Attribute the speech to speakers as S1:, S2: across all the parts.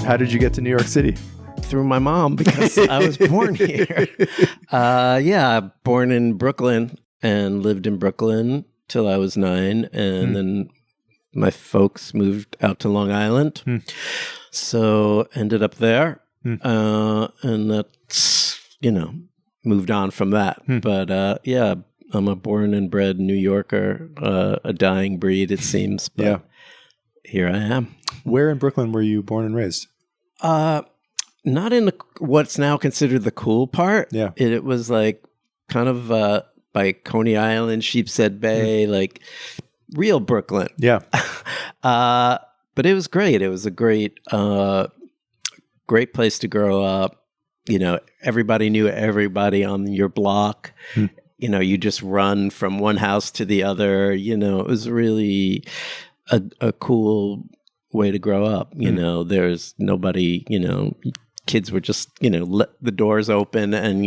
S1: How did you get to New York City?
S2: Through my mom, because I was born here. Born in Brooklyn and lived in Brooklyn till I was 9. And then my folks moved out to Long Island. So ended up there. And that's, moved on from that. But I'm a born and bred New Yorker, a dying breed, it seems. But here I am.
S1: Where in Brooklyn were you born and raised?
S2: Not in what's now considered the cool part.
S1: Yeah.
S2: It was like kind of by Coney Island, Sheepshead Bay, like real Brooklyn.
S1: Yeah.
S2: But it was great. It was a great place to grow up. Everybody knew everybody on your block. You just run from one house to the other. It was really a cool way to grow up. There's nobody, kids were just, let the doors open, and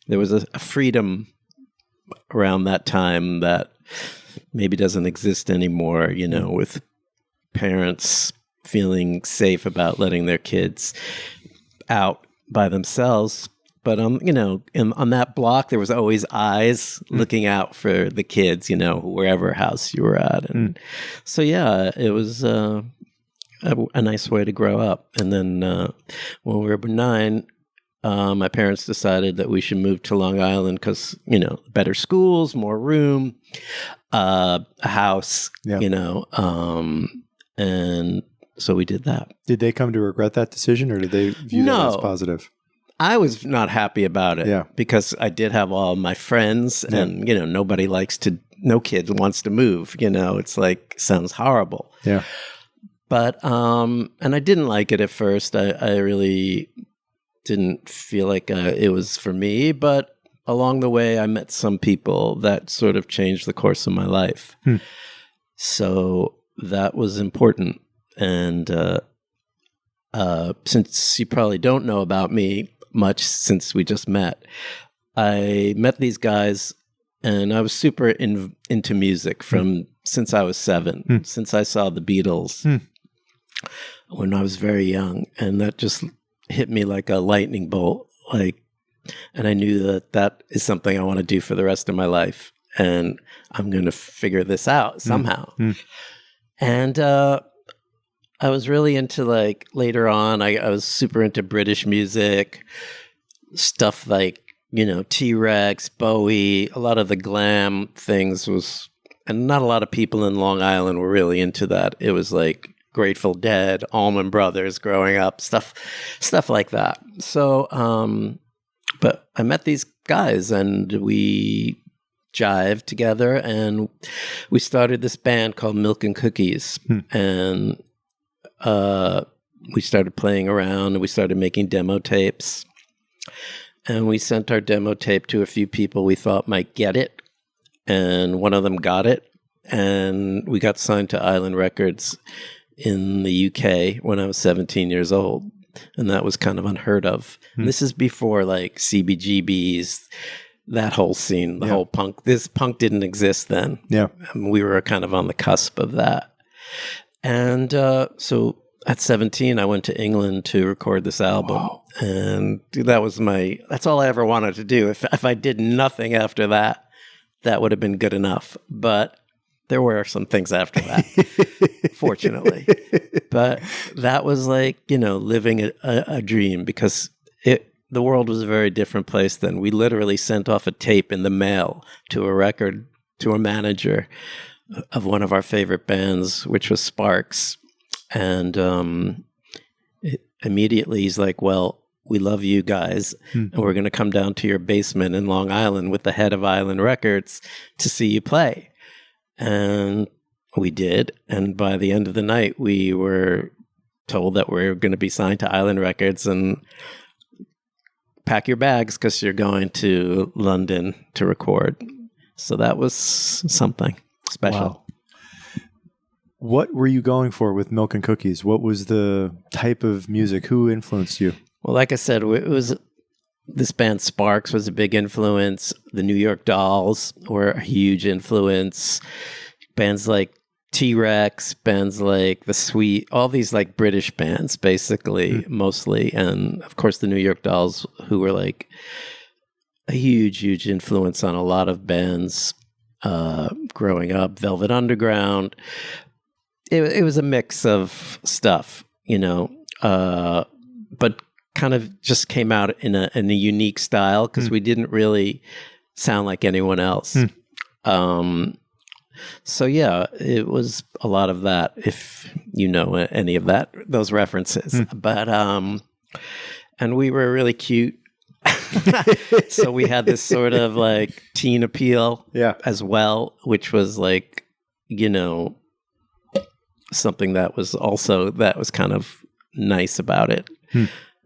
S2: there was a freedom around that time that maybe doesn't exist anymore, with parents feeling safe about letting their kids out by themselves. But, on that block, there was always eyes looking out for the kids, wherever house you were at. And so, it was a nice way to grow up. And then when we were 9, my parents decided that we should move to Long Island because, better schools, more room, a house, and so we did that.
S1: Did they come to regret that decision, or did they view that as positive?
S2: I was not happy about it because I did have all my friends and, no kid wants to move, it's like, sounds horrible.
S1: Yeah.
S2: But, and I didn't like it at first. I really didn't feel like it was for me, but along the way I met some people that sort of changed the course of my life. So that was important. And, since you probably don't know about me much since we just met, I met these guys and I was super into music since I was 7, since I saw the Beatles when I was very young. And that just hit me like a lightning bolt. And I knew that is something I want to do for the rest of my life. And I'm going to figure this out somehow. And, I was really into later on, I was super into British music, stuff like, T-Rex, Bowie, a lot of the glam things and not a lot of people in Long Island were really into that. It was like Grateful Dead, Allman Brothers growing up, stuff like that. So, but I met these guys and we jived together and we started this band called Milk and Cookies. And we started playing around and we started making demo tapes, and we sent our demo tape to a few people we thought might get it, and one of them got it, and we got signed to Island Records in the UK when I was 17 years old, and that was kind of unheard of. This is before CBGBs, that whole scene, the whole punk. This punk didn't exist then. We were kind of on the cusp of that. And so at 17, I went to England to record this album. Wow. And that's all I ever wanted to do. If I did nothing after that, that would have been good enough. But there were some things after that, fortunately. But that was living a dream, because the world was a very different place then. We literally sent off a tape in the mail to a manager of one of our favorite bands, which was Sparks. And immediately he's like, well, we love you guys, and we're going to come down to your basement in Long Island with the head of Island Records to see you play. And we did. And by the end of the night, we were told that we're going to be signed to Island Records and pack your bags because you're going to London to record. So that was something special.
S1: Wow. What were you going for with Milk and Cookies? What was the type of music? Who influenced you?
S2: Well, like I said, it was this band Sparks was a big influence. The New York Dolls were a huge influence. Bands like T-Rex, bands like The Sweet, all these like British bands, basically, mostly. And of course, the New York Dolls, who were like a huge influence on a lot of bands growing up. Velvet Underground. It was a mix of stuff, but kind of just came out in a unique style because we didn't really sound like anyone else. So yeah, it was a lot of that, if you know any of those references. But and we were really cute. So we had this sort of like teen appeal as well, which was like, something that was kind of nice about it.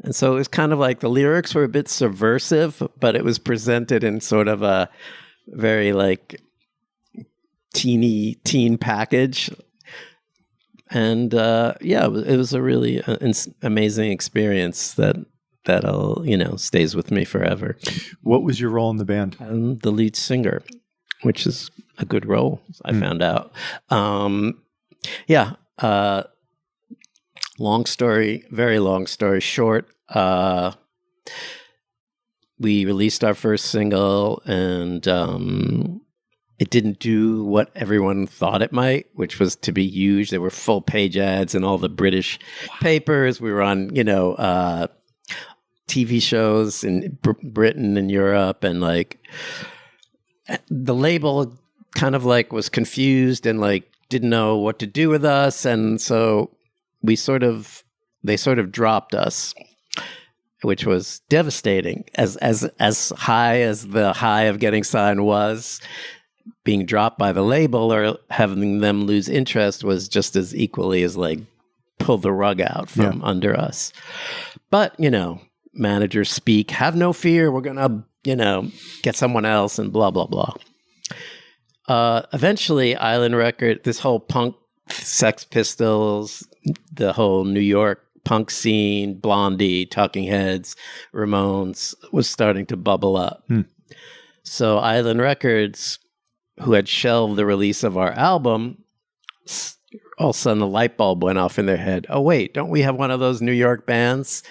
S2: And so it was kind of like the lyrics were a bit subversive, but it was presented in sort of a very like teen package. And it was a really amazing experience that'll stays with me forever.
S1: What was your role in the band?
S2: I'm the lead singer, which is a good role, I found out. Very long story short, we released our first single, and it didn't do what everyone thought it might, which was to be huge. There were full page ads in all the British papers. We were on, TV shows in Britain and Europe, and like the label kind of like was confused and like didn't know what to do with us, and so they sort of dropped us, which was devastating. As high as the high of getting signed was, being dropped by the label or having them lose interest was just as equally as like pull the rug out from under us. But managers speak, have no fear, we're gonna get someone else, and blah blah blah. Eventually Island Record, this whole punk, Sex Pistols, the whole New York punk scene, Blondie, Talking Heads, Ramones, was starting to bubble up. So Island Records, who had shelved the release of our album, all of a sudden the light bulb went off in their head. Oh wait, don't we have one of those New York bands?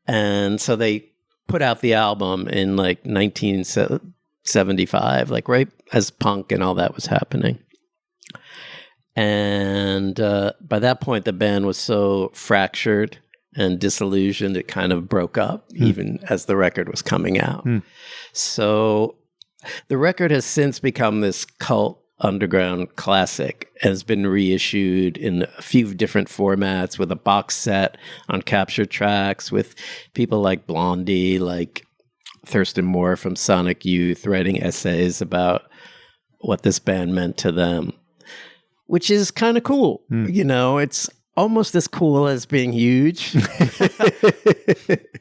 S2: And so they put out the album in like 1975, like right as punk and all that was happening. And by that point, the band was so fractured and disillusioned, it kind of broke up even as the record was coming out. So the record has since become this cult underground classic, has been reissued in a few different formats with a box set on capture tracks with people like Blondie, like Thurston Moore from Sonic Youth, writing essays about what this band meant to them, which is kind of cool. It's almost as cool as being huge,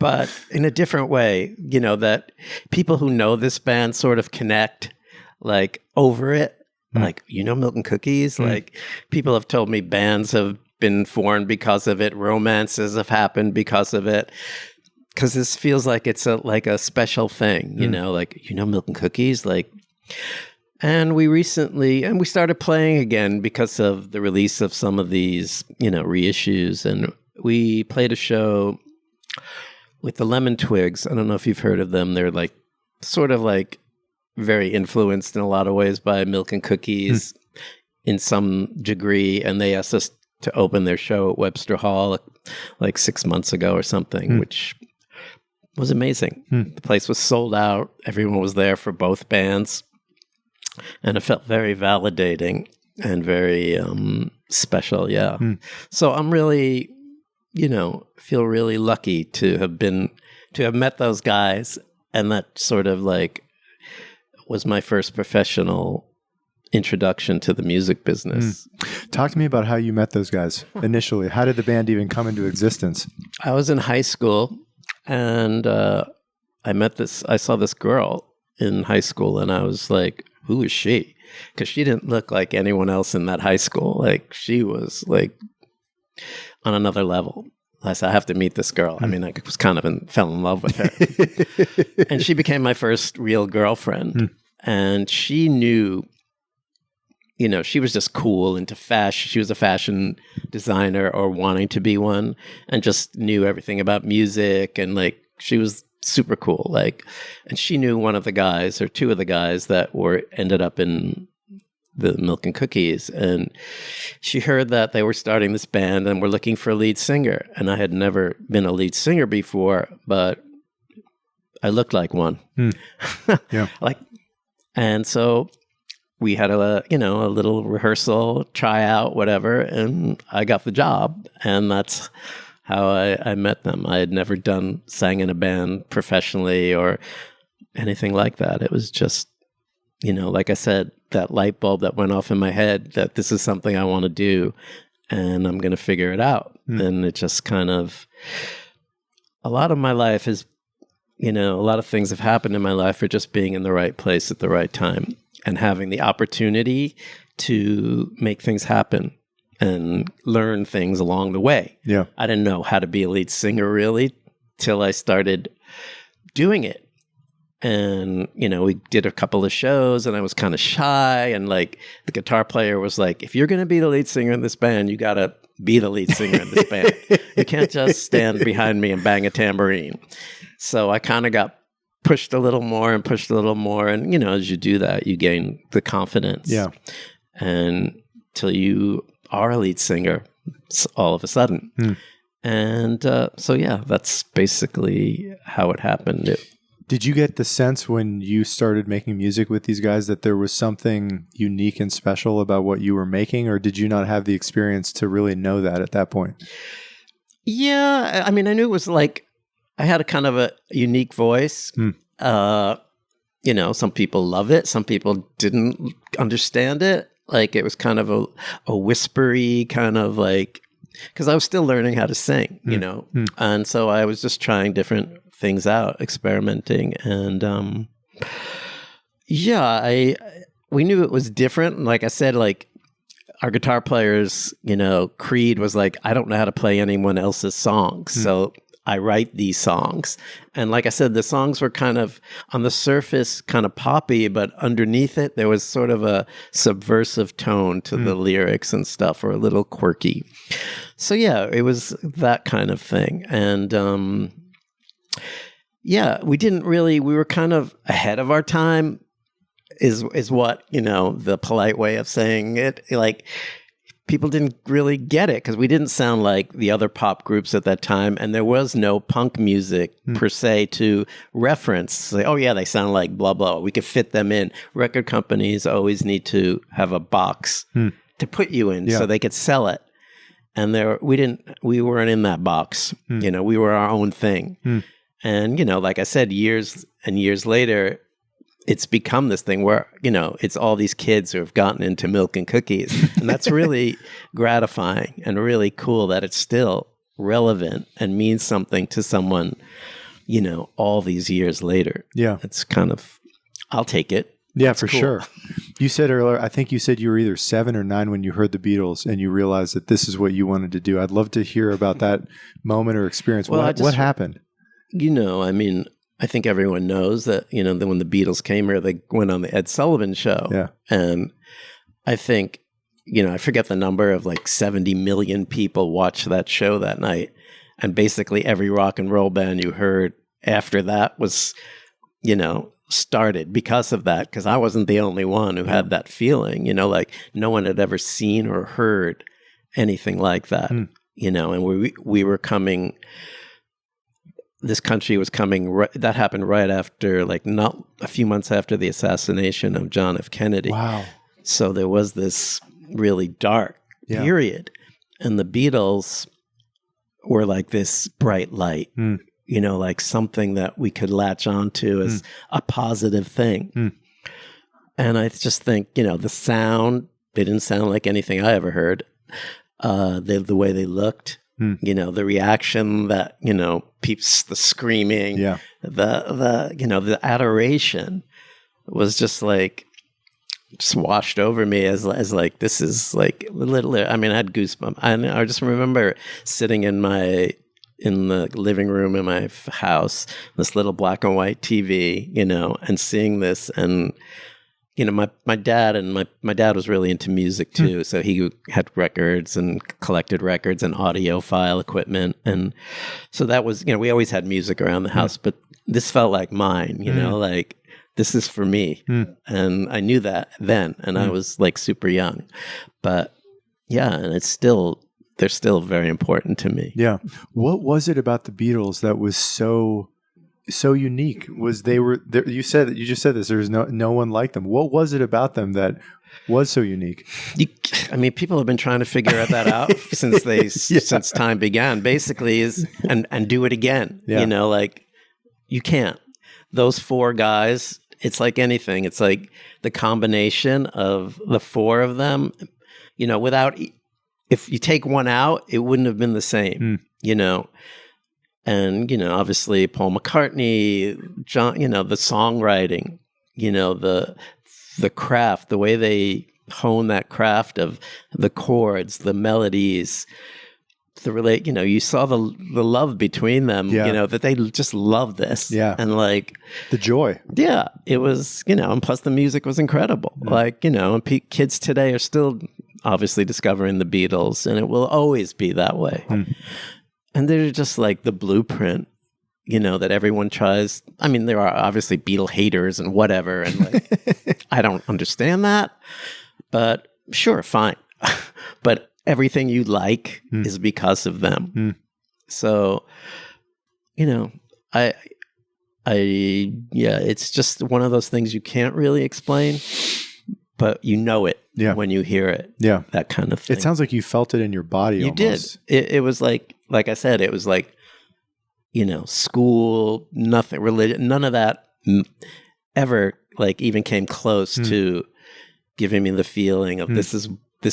S2: but in a different way, that people who know this band sort of connect like over it. Like, Milk and Cookies, like people have told me bands have been formed because of it. Romances have happened because of it. Because this feels like it's a special thing, like, Milk and Cookies, like. And we started playing again because of the release of some of these, reissues. And we played a show with the Lemon Twigs. I don't know if you've heard of them. They're like, sort of like very influenced in a lot of ways by Milk and Cookies in some degree. And they asked us to open their show at Webster Hall like 6 months ago or something, which was amazing. The place was sold out. Everyone was there for both bands. And it felt very validating and very special, So I'm really, feel really lucky to have met those guys, and that sort of like was my first professional introduction to the music business.
S1: Talk to me about how you met those guys initially. How did the band even come into existence?
S2: I was in high school, and I saw this girl in high school, and I was like, who is she? Because she didn't look like anyone else in that high school. Like, she was like on another level. I said, I have to meet this girl. I mean, I was kind of fell in love with her. And she became my first real girlfriend. And she knew, she was just cool into fashion. She was a fashion designer or wanting to be one, and just knew everything about music. And like, she was super cool. Like, and she knew one of the guys or two of the guys that ended up in the Milk and Cookies. And she heard that they were starting this band and were looking for a lead singer. And I had never been a lead singer before, but I looked like one.
S1: Yeah.
S2: And so we had a little rehearsal, tryout, whatever, and I got the job. And that's how I met them. I had never sang in a band professionally or anything like that. It was just, like I said, that light bulb that went off in my head that this is something I want to do and I'm going to figure it out. And it just kind of, a lot of my life is, a lot of things have happened in my life for just being in the right place at the right time and having the opportunity to make things happen and learn things along the way.
S1: Yeah.
S2: I didn't know how to be a lead singer really till I started doing it. And, we did a couple of shows and I was kind of shy. And like the guitar player was like, if you're going to be the lead singer in this band, you got to be the lead singer in this band. You can't just stand behind me and bang a tambourine. So I kind of got pushed a little more. And, as you do that, you gain the confidence.
S1: Yeah.
S2: And till you are a lead singer all of a sudden. And so, yeah, that's basically how it happened.
S1: Did you get the sense when you started making music with these guys that there was something unique and special about what you were making, or did you not have the experience to really know that at that point?
S2: Yeah, I mean, I knew it was like I had a kind of a unique voice. Some people love it. Some people didn't understand it. Like it was kind of a whispery kind of like, because I was still learning how to sing, and so I was just trying different things out, experimenting, and we knew it was different. Like I said, like our guitar players, Creed was like, I don't know how to play anyone else's songs, so I write these songs. And like I said, the songs were kind of on the surface kind of poppy, but underneath it there was sort of a subversive tone to the lyrics and stuff, or a little quirky. So yeah, it was that kind of thing. And we were kind of ahead of our time is what, the polite way of saying it. Like people didn't really get it because we didn't sound like the other pop groups at that time. And there was no punk music per se to reference. Say, oh yeah, they sound like blah, blah. We could fit them in. Record companies always need to have a box to put you in so they could sell it. And we weren't in that box. We were our own thing. And, like I said, years and years later, it's become this thing where, it's all these kids who have gotten into Milk and Cookies. And that's really gratifying and really cool that it's still relevant and means something to someone, all these years later.
S1: Yeah.
S2: It's kind of, I'll take it.
S1: Yeah,
S2: That's
S1: for
S2: cool.
S1: sure. You said earlier, I think you said you were either 7 or 9 when you heard the Beatles and you realized that this is what you wanted to do. I'd love to hear about that moment or experience.
S2: Well,
S1: what happened?
S2: I mean, I think everyone knows that, that when the Beatles came here, they went on the Ed Sullivan Show.
S1: Yeah.
S2: And I think, I forget the number of like 70 million people watched that show that night. And basically every rock and roll band you heard after that was, started because of that. Because I wasn't the only one who had that feeling, like no one had ever seen or heard anything like that, and we were coming... This country was coming, that happened right after, like not a few months after the assassination of John F. Kennedy.
S1: Wow.
S2: So there was this really dark period. And the Beatles were like this bright light, like something that we could latch onto as a positive thing. And I just think, the sound, they didn't sound like anything I ever heard. The way they looked. The reaction that, peeps, the screaming, the adoration was just like, just washed over me as like, this is like literally, I mean, I had goosebumps. I just remember sitting in the living room in my house, this little black and white TV, and seeing this and, my dad and my dad was really into music too. So he had records and collected records and audiophile equipment. And so that was, we always had music around the house, but this felt like mine, like this is for me. And I knew that then, and I was like super young, but yeah. And they're still very important to me.
S1: Yeah. What was it about the Beatles that was so unique? Was they were there, you just said this, there's no one like them. What was it about them that was so unique?
S2: People have been trying to figure that out since time began, basically, is and do it again. Like you can't. Those four guys, it's like anything. It's like the combination of the four of them, without, if you take one out, it wouldn't have been the same, And, obviously Paul McCartney, John, the songwriting, the craft, the way they hone that craft of the chords, the melodies, you saw the love between them, that they just loved this. Yeah. And like
S1: the joy.
S2: Yeah. It was, and plus the music was incredible. Yeah. And kids today are still obviously discovering the Beatles, and it will always be that way. And they're just like the blueprint, that everyone tries. I mean, there are obviously Beatle haters and whatever. And like, I don't understand that, but sure, fine. But everything you like is because of them. So, it's just one of those things you can't really explain, but it when you hear it. Yeah. That kind of thing.
S1: It sounds like you felt it in your body.
S2: You
S1: almost.
S2: Did. It was like I said, it was like, school, nothing, religion, none of that ever like even came close to giving me the feeling of this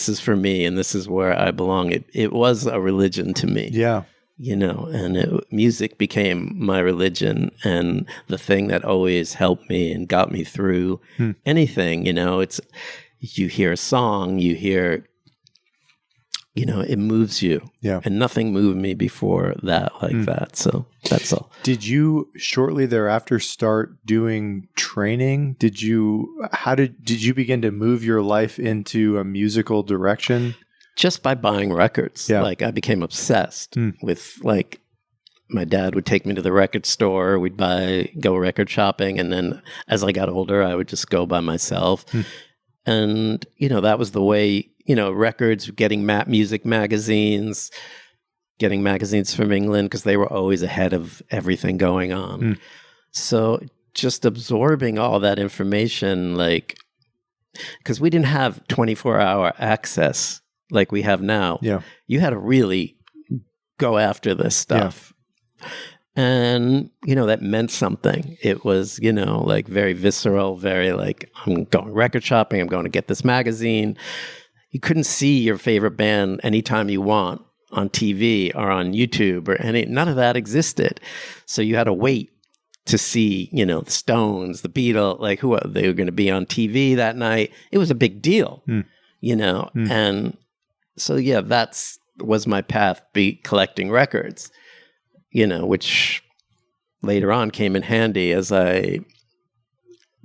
S2: is for me and this is where I belong. It was a religion to me. Yeah. And music became my religion and the thing that always helped me and got me through anything. It's, you hear a song, you hear, it moves you. Yeah. And nothing moved me before that like that. So that's all.
S1: Did you shortly thereafter start doing training? Did you begin to move your life into a musical direction?
S2: Just by buying records. Yeah. Like I became obsessed with like, my dad would take me to the record store. We'd go record shopping. And then as I got older, I would just go by myself. And, that was the way, records, getting music magazines, getting magazines from England, because they were always ahead of everything going on. So just absorbing all that information, like, because we didn't have 24-hour access like we have now. Yeah. You had to really go after this stuff. Yeah. And, that meant something. It was, like very visceral, very like, I'm going record shopping. I'm going to get this magazine. You couldn't see your favorite band anytime you want on TV or on YouTube or none of that existed. So you had to wait to see, the Stones, the Beatles, like they were going to be on TV that night. It was a big deal, and so, yeah, was my path, collecting records, which later on came in handy as I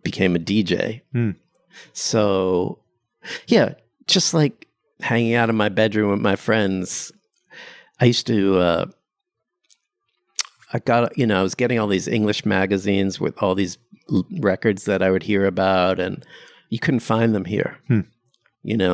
S2: became a DJ. So, yeah, just like hanging out in my bedroom with my friends. I used to, I was getting all these English magazines with all these records that I would hear about, and you couldn't find them here.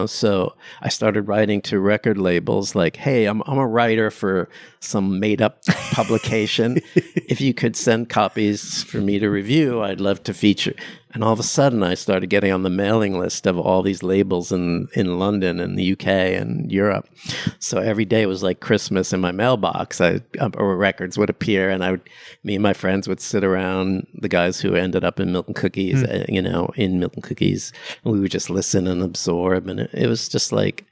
S2: So I started writing to record labels like, hey, I'm a writer for some made up publication. If you could send copies for me to review, I'd love to feature. And all of a sudden I started getting on the mailing list of all these labels in London and the UK and Europe. So every day was like Christmas in my mailbox. Records would appear, and me and my friends would sit around, the guys who ended up in Milton Cookies, in Milton Cookies, and we would just listen and absorb. And it was just like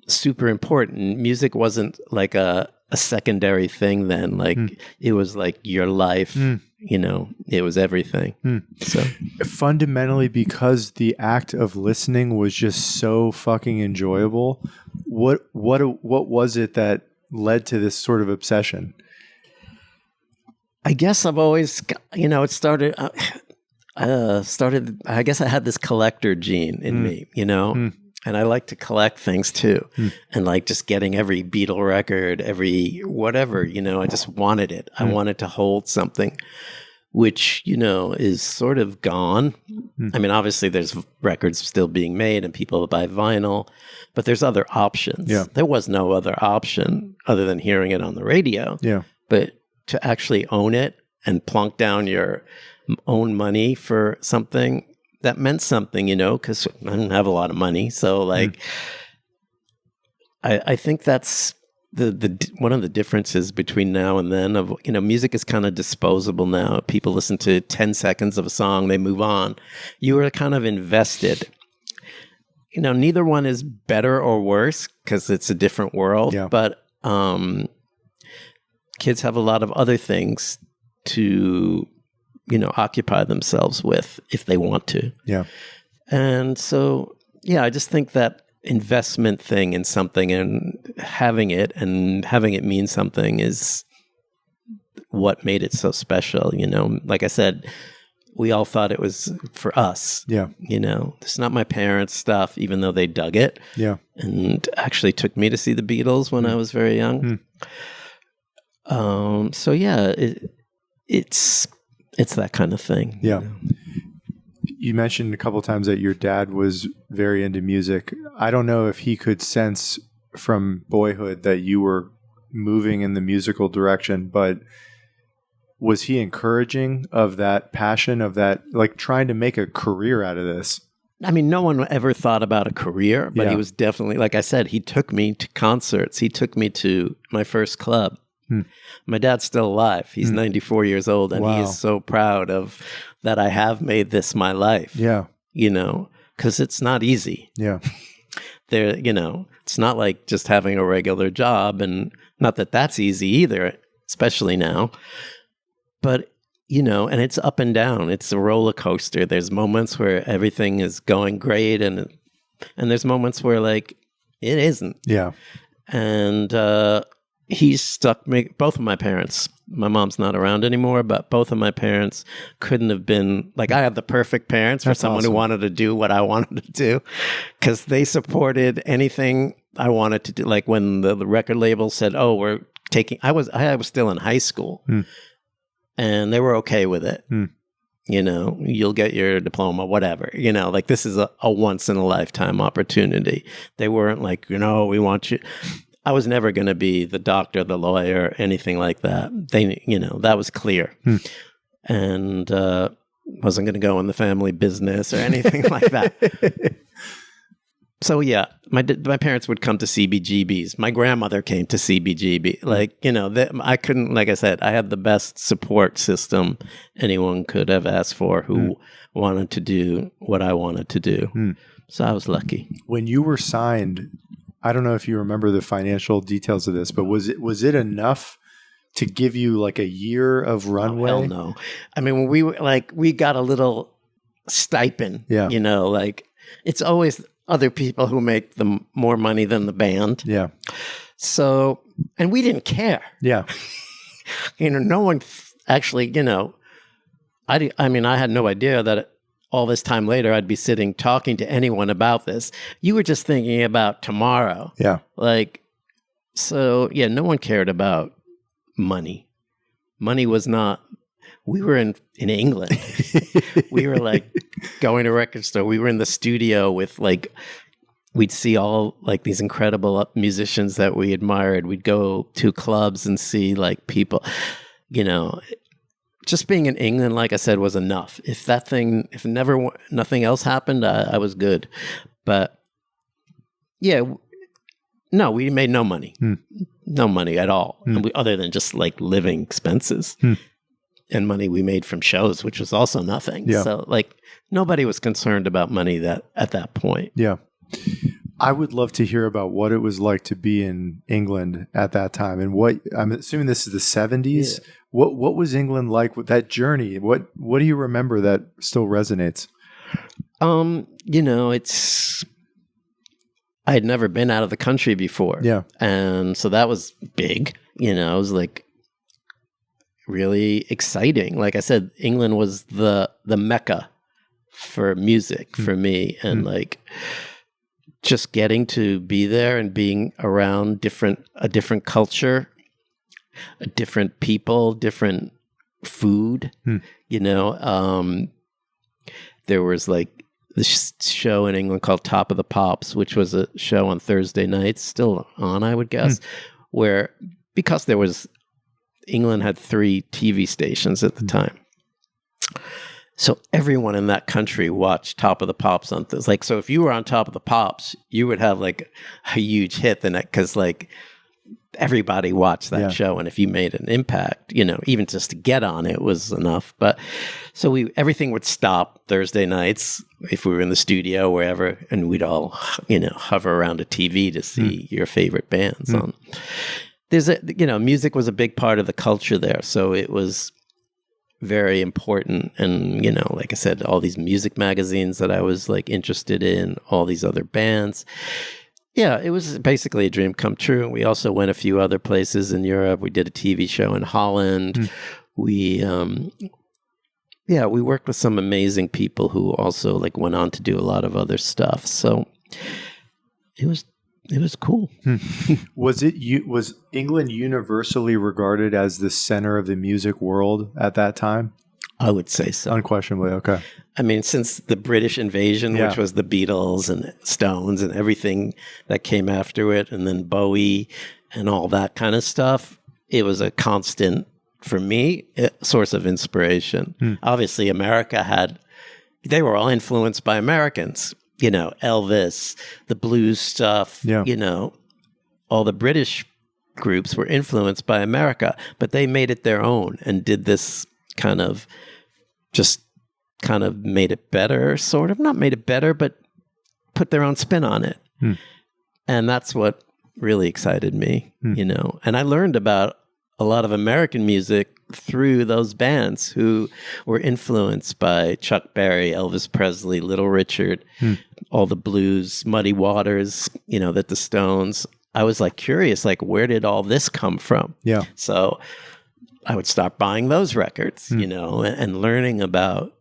S2: super important. Music wasn't like a secondary thing then. Like it was like your life. It was everything. So
S1: fundamentally, because the act of listening was just so fucking enjoyable, what was it that led to this sort of obsession?
S2: I guess I've always, it started, started, I guess I had this collector gene in me, you know? And I like to collect things too. And like just getting every Beatle record, every whatever, you know, I just wanted it. I wanted to hold something, which, you know, is sort of gone. I mean, obviously there's records still being made and people buy vinyl, but there's other options.
S1: Yeah.
S2: There was no other option other than hearing it on the radio.
S1: Yeah.
S2: But to actually own it and plunk down your own money for something, that meant something, you know, because I didn't have a lot of money. So like, I think that's the one of the differences between now and then of, you know, music is kind of disposable now. People listen to 10 seconds of a song, they move on. You are kind of invested. You know, neither one is better or worse because it's a different world, but kids have a lot of other things to, you know, occupy themselves with if they want to.
S1: Yeah.
S2: And so, yeah, I just think that investment thing in something and having it mean something is what made it so special. You know, like I said, we all thought it was for us.
S1: Yeah.
S2: You know, it's not my parents' stuff, even though they dug it.
S1: Yeah.
S2: And actually took me to see the Beatles when I was very young. So yeah, it's that kind of thing.
S1: Yeah.
S2: You know?
S1: You mentioned a couple of times that your dad was very into music. I don't know if he could sense from boyhood that you were moving in the musical direction, but was he encouraging of that passion, of that, like trying to make a career out of this?
S2: I mean, no one ever thought about a career, but he was definitely, like I said, he took me to concerts. He took me to my first club. My dad's still alive. He's 94 years old, and he is so proud of that I have made this my life.
S1: Yeah.
S2: You know, because it's not easy.
S1: Yeah.
S2: There, you know, it's not like just having a regular job, and not that that's easy either, especially now. But, you know, and it's up and down. It's a roller coaster. There's moments where everything is going great, and there's moments where, like, it isn't.
S1: Yeah.
S2: And he's stuck me. Both of my parents, my mom's not around anymore, but both of my parents couldn't have been, like, I have the perfect parents for someone who wanted to do what I wanted to do, because they supported anything I wanted to do. Like when the record label said, "Oh, we're taking," I was still in high school, and they were okay with it. You know, you'll get your diploma, whatever. You know, like this is a once in a lifetime opportunity. They weren't like, you know, we want you. I was never going to be the doctor, the lawyer, anything like that. They, you know, that was clear. And wasn't going to go in the family business or anything like that. So yeah, my parents would come to CBGBs. My grandmother came to CBGB. Like, you know, I couldn't, like I said, I had the best support system anyone could have asked for who wanted to do what I wanted to do. So I was lucky.
S1: When you were signed, I don't know if you remember the financial details of this, but was it enough to give you like a year of runway?
S2: Oh, hell no. I mean, when we got a little stipend, you know, like it's always other people who make the more money than the band.
S1: Yeah.
S2: So, and we didn't care.
S1: Yeah.
S2: You know, no one actually, you know, I mean, I had no idea that all this time later, I'd be sitting talking to anyone about this. You were just thinking about tomorrow.
S1: Yeah.
S2: Like, so yeah, no one cared about money. Money was not, we were in England. We were like going to a record store. We were in the studio with like, we'd see all like these incredible musicians that we admired. We'd go to clubs and see like people, you know, just being in England, like I said, was enough. If nothing else happened, I was good. But yeah, no, we made no money, no money at all, other than just like living expenses and money we made from shows, which was also nothing.
S1: Yeah.
S2: So like nobody was concerned about money at that point.
S1: Yeah. I would love to hear about what it was like to be in England at that time, and what I'm assuming this is the 70s. Yeah. What was England like with that journey? What do you remember that still resonates?
S2: You know, I had never been out of the country before.
S1: Yeah.
S2: And so that was big. You know, it was like, really exciting. Like I said, England was the mecca for music for me, and like just getting to be there and being around a different culture, a different people, different food. You know, there was like this show in England called Top of the Pops, which was a show on Thursday nights, still on, I would guess, where because England had 3 TV stations at the time. So everyone in that country watched Top of the Pops on this. Like, so if you were on Top of the Pops, you would have like a huge hit the next, because like everybody watched that show. And if you made an impact, you know, even just to get on it was enough. But so everything would stop Thursday nights if we were in the studio, wherever, and we'd all, you know, hover around a TV to see your favorite bands on. Music was a big part of the culture there. So it was very important. And, you know, like I said, all these music magazines that I was like interested in, all these other bands. Yeah, it was basically a dream come true. We also went a few other places in Europe. We did a TV show in Holland. We worked with some amazing people who also like went on to do a lot of other stuff. So it was cool.
S1: Was England universally regarded as the center of the music world at that time?
S2: I would say so.
S1: Unquestionably, okay.
S2: I mean, since the British invasion, which was the Beatles and Stones and everything that came after it, and then Bowie and all that kind of stuff, it was a constant, for me, source of inspiration. Obviously, they were all influenced by Americans. You know, Elvis, the blues stuff, you know, all the British groups were influenced by America, but they made it their own and did this kind of made it better, sort of. Not made it better, but put their own spin on it. And that's what really excited me, you know. And I learned about a lot of American music through those bands who were influenced by Chuck Berry, Elvis Presley, Little Richard, all the blues, Muddy Waters, you know, that the Stones. I was like curious, like, where did all this come from? Yeah. So I would start buying those records, you know, and learning about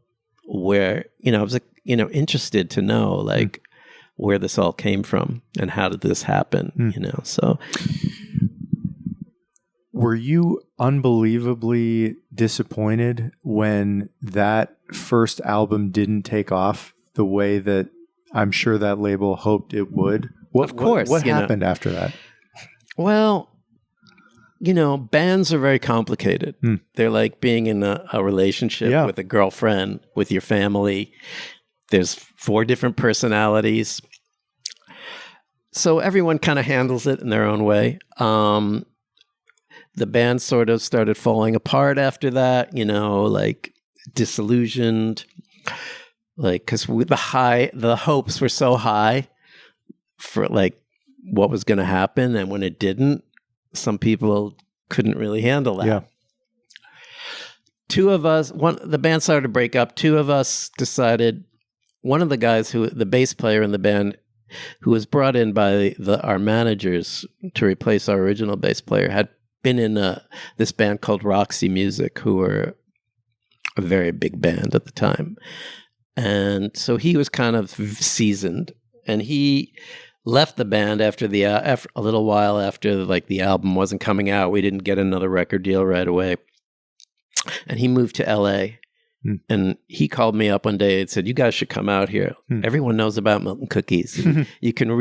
S2: where, you know, I was like, you know, interested to know like where this all came from and how did this happen, you know, so.
S1: Were you unbelievably disappointed when that first album didn't take off the way that I'm sure that label hoped it would?
S2: Of course.
S1: What happened after that?
S2: Well, you know, bands are very complicated. They're like being in a relationship with a girlfriend, with your family. There's 4 different personalities. So everyone kind of handles it in their own way. The band sort of started falling apart after that, you know, like disillusioned, like, because the hopes were so high for like what was going to happen. And when it didn't, some people couldn't really handle that. Yeah. 2 of us, the band started to break up. 2 of us decided, one of the guys the bass player in the band, who was brought in by our managers to replace our original bass player, had been in this band called Roxy Music, who were a very big band at the time. And so he was kind of seasoned, and he left the band after a little while after like the album wasn't coming out. We didn't get another record deal right away. And he moved to LA. And he called me up one day and said, "You guys should come out here. Everyone knows about Milton Cookies. You can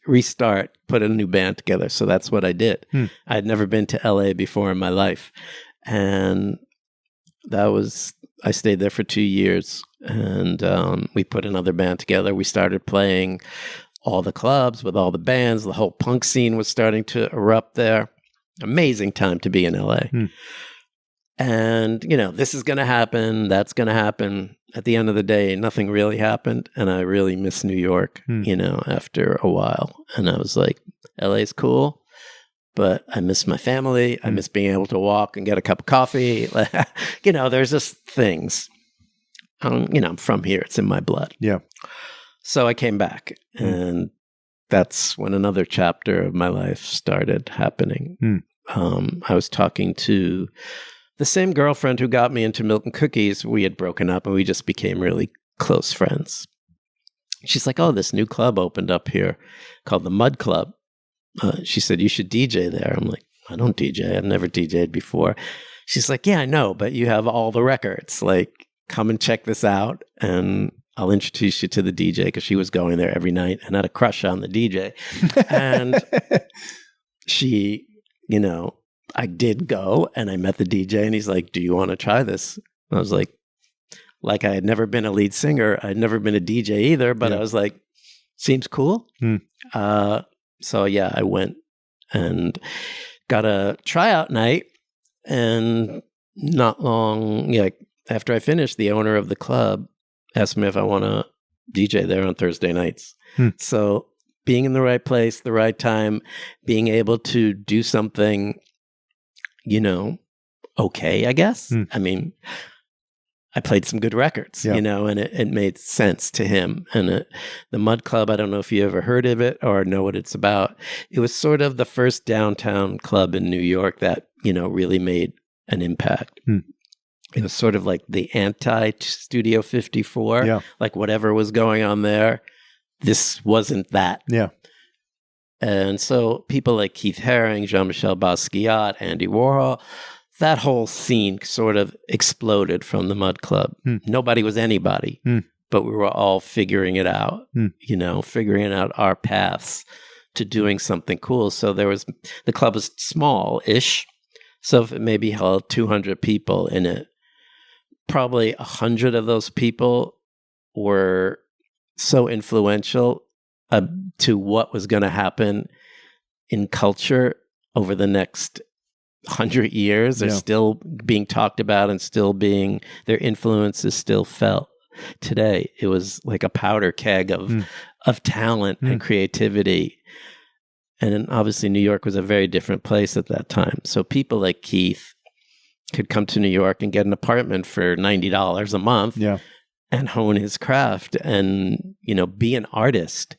S2: restart, put a new band together." So that's what I did. I had never been to LA before in my life. And I stayed there for 2 years. And we put another band together. We started playing all the clubs with all the bands. The whole punk scene was starting to erupt there. Amazing time to be in LA. And, you know, this is going to happen. That's going to happen. At the end of the day, nothing really happened. And I really miss New York, you know, after a while. And I was like, LA's cool, but I miss my family. I miss being able to walk and get a cup of coffee. You know, there's just things. You know, I'm from here. It's in my blood. Yeah. So I came back. And that's when another chapter of my life started happening. I was talking to the same girlfriend who got me into Milk and Cookies, we had broken up and we just became really close friends. She's like, oh, this new club opened up here called the Mud Club. She said, you should DJ there. I'm like, I don't DJ. I've never DJed before. She's like, yeah, I know, but you have all the records. Like, come and check this out and I'll introduce you to the DJ, because she was going there every night and had a crush on the DJ. And she, I did go and I met the DJ and he's like, do you want to try this? And I was like I had never been a lead singer. I'd never been a DJ either, but I was like, seems cool. So yeah, I went and got a tryout night, and not long after I finished, the owner of the club asked me if I want to DJ there on Thursday nights. So being in the right place, the right time, being able to do something, okay, I guess. I mean, I played some good records, and it made sense to him. And the Mud Club, I don't know if you ever heard of it or know what it's about. It was sort of the first downtown club in New York that, really made an impact. It was sort of like the anti-Studio 54. Yeah. Like whatever was going on there, this wasn't that.
S1: Yeah.
S2: And so people like Keith Haring, Jean-Michel Basquiat, Andy Warhol, that whole scene sort of exploded from the Mud Club. Nobody was anybody, but we were all figuring it out, figuring out our paths to doing something cool. So the club was small-ish, so if it maybe held 200 people in it, probably 100 of those people were so influential to what was going to happen in culture over the next 100 years. They're still being talked about and still being, their influence is still felt today. It was like a powder keg of talent and creativity. And then obviously New York was a very different place at that time. So people like Keith could come to New York and get an apartment for $90 a month and hone his craft and, be an artist.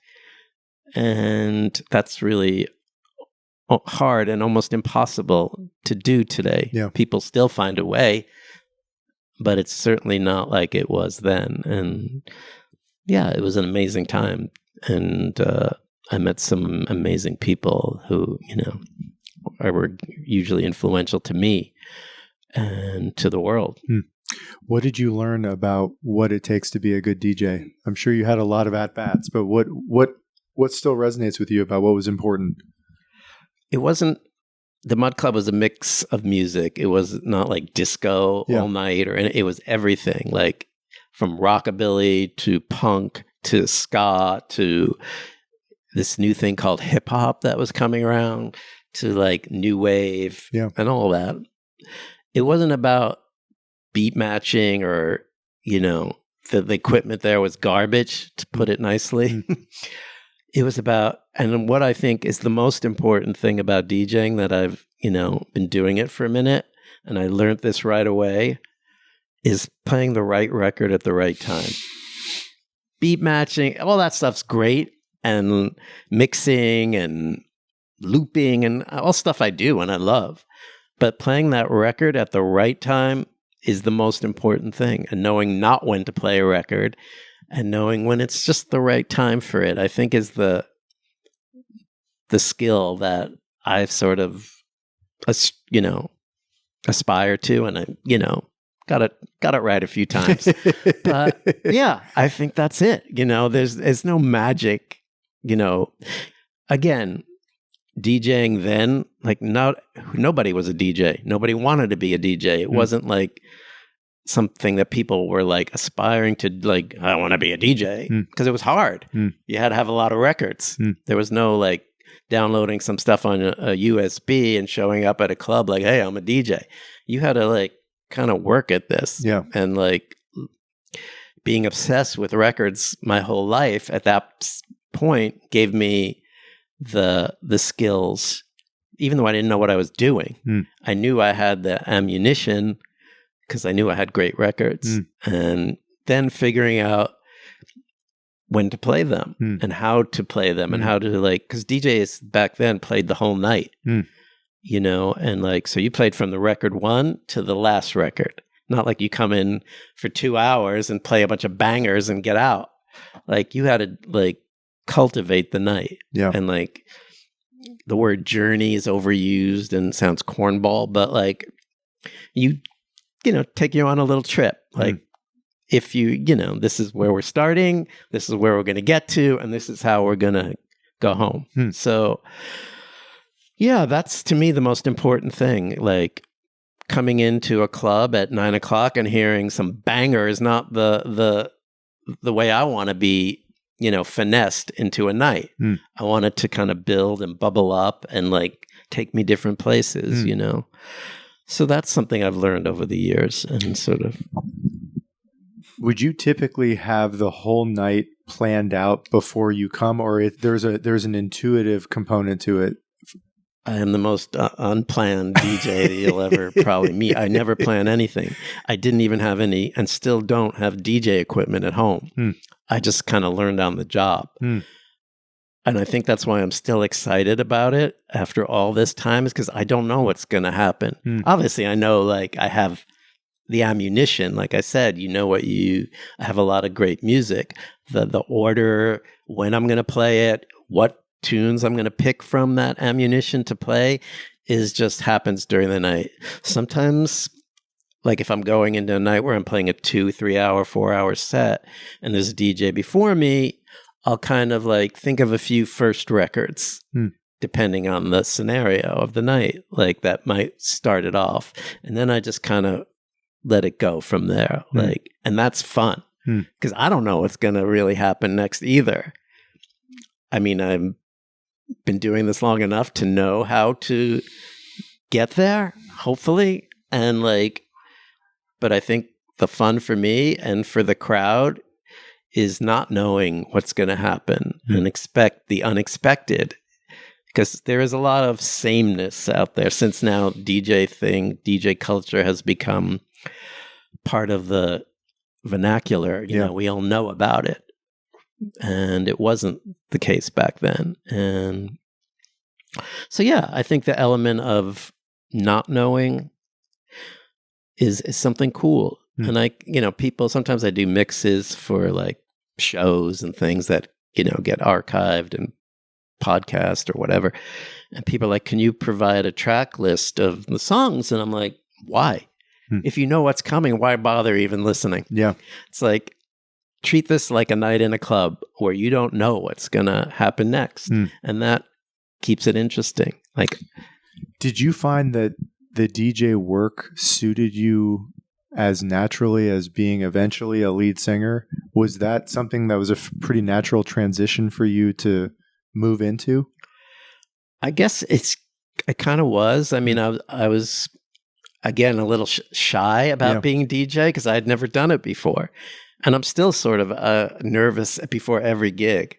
S2: And that's really hard and almost impossible to do today. Yeah. People still find a way, but it's certainly not like it was then. And yeah, it was an amazing time. And I met some amazing people who, were usually influential to me and to the world.
S1: What did you learn about what it takes to be a good DJ? I'm sure you had a lot of at-bats, but what still resonates with you about what was important?
S2: It wasn't, the Mud Club was a mix of music. It was not like disco all night, it was everything, like from rockabilly to punk to ska to this new thing called hip hop that was coming around to like new wave and all that. It wasn't about beat matching or, the equipment there was garbage, to put it nicely. It was about, and what I think is the most important thing about DJing that I've, been doing it for a minute, and I learned this right away, is playing the right record at the right time. Beat matching, all that stuff's great, and mixing and looping and all stuff I do and I love. But playing that record at the right time is the most important thing, and knowing not when to play a record and knowing when it's just the right time for it, I think is the skill that I've sort of, aspire to, and I, got it right a few times. But yeah, I think that's it. There's no magic, again, DJing then, like nobody was a DJ. Nobody wanted to be a DJ. It wasn't like something that people were like aspiring to, like, I want to be a DJ, because it was hard. You had to have a lot of records. There was no like downloading some stuff on a USB and showing up at a club like, hey, I'm a DJ. You had to like kind of work at this. Yeah. And like being obsessed with records my whole life at that point gave me the skills, even though I didn't know what I was doing. I knew I had the ammunition because I knew I had great records, and then figuring out when to play them and how to play them and how to, like, because DJs back then played the whole night. you know, and like, so you played from the record one to the last record. Not like you come in for 2 hours and play a bunch of bangers and get out. Like you had to like cultivate the night.
S1: Yeah.
S2: And like the word journey is overused and sounds cornball, but like you know, take you on a little trip. Like if you know, this is where we're starting, this is where we're going to get to, and this is how we're going to go home. So yeah, that's to me the most important thing. Like coming into a club at 9 o'clock and hearing some banger is not the way I want to be, you know, finessed into a night. I want it to kind of build and bubble up and like take me different places, you know? So that's something I've learned over the years and sort of.
S1: Would you typically have the whole night planned out before you come, or there's an intuitive component to it?
S2: I am the most unplanned DJ that you'll ever probably meet. I never plan anything. I didn't even have any, and still don't have DJ equipment at home. I just kind of learned on the job. And I think that's why I'm still excited about it after all this time, is because I don't know what's going to happen. Obviously, I know like I have the ammunition. Like I said, you know I have a lot of great music. The order, when I'm going to play it, what tunes I'm going to pick from that ammunition to play just happens during the night. Sometimes, like if I'm going into a night where I'm playing a 2, 3 hour, 4 hour set and there's a DJ before me, I'll kind of like think of a few first records depending on the scenario of the night, like that might start it off. And then I just kind of let it go from there. Like, and that's fun because I don't know what's going to really happen next either. I mean, I've been doing this long enough to know how to get there, hopefully. And like, but I think the fun for me and for the crowd is not knowing what's going to happen and expect the unexpected, because there is a lot of sameness out there since now DJ culture has become part of the vernacular. You know, we all know about it. And it wasn't the case back then. And so, yeah, I think the element of not knowing is something cool. And sometimes I do mixes for like shows and things that, you know, get archived and podcast or whatever. And people are like, can you provide a track list of the songs? And I'm like, why? If you know what's coming, why bother even listening? Yeah. It's like, treat this like a night in a club where you don't know what's going to happen next. And that keeps it interesting. Like,
S1: did you find that the DJ work suited you as naturally as being eventually a lead singer? Was that something that was a pretty natural transition for you to move into?
S2: I guess it kind of was. I mean, I was, again, a little shy about being DJ because I had never done it before. And I'm still sort of nervous before every gig,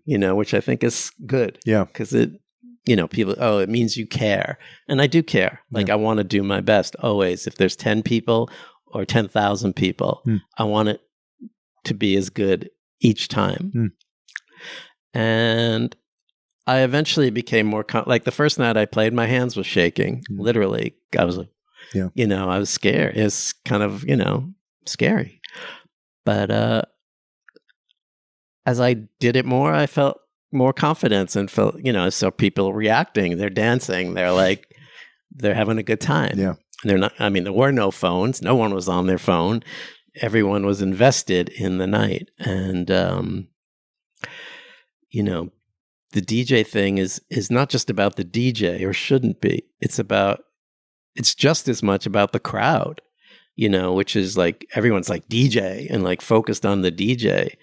S2: you know, which I think is good. Yeah. Because it, you know, people, it means you care. And I do care. Like, I want to do my best always. If there's 10 people or 10,000 people, I want it to be as good each time. And I eventually became more, like the first night I played, my hands were shaking. Literally. I was like, you know, I was scared. It's kind of, you know, scary. But as I did it more, I felt more confidence and felt, you know, I saw people reacting. They're dancing. They're like, they're having a good time. Yeah. They're not, I mean, there were no phones. No one was on their phone. Everyone was invested in the night. And, you know, the DJ thing is not just about the DJ, or shouldn't be. It's just as much about the crowd. You know, which is like everyone's like DJ and like focused on the DJ.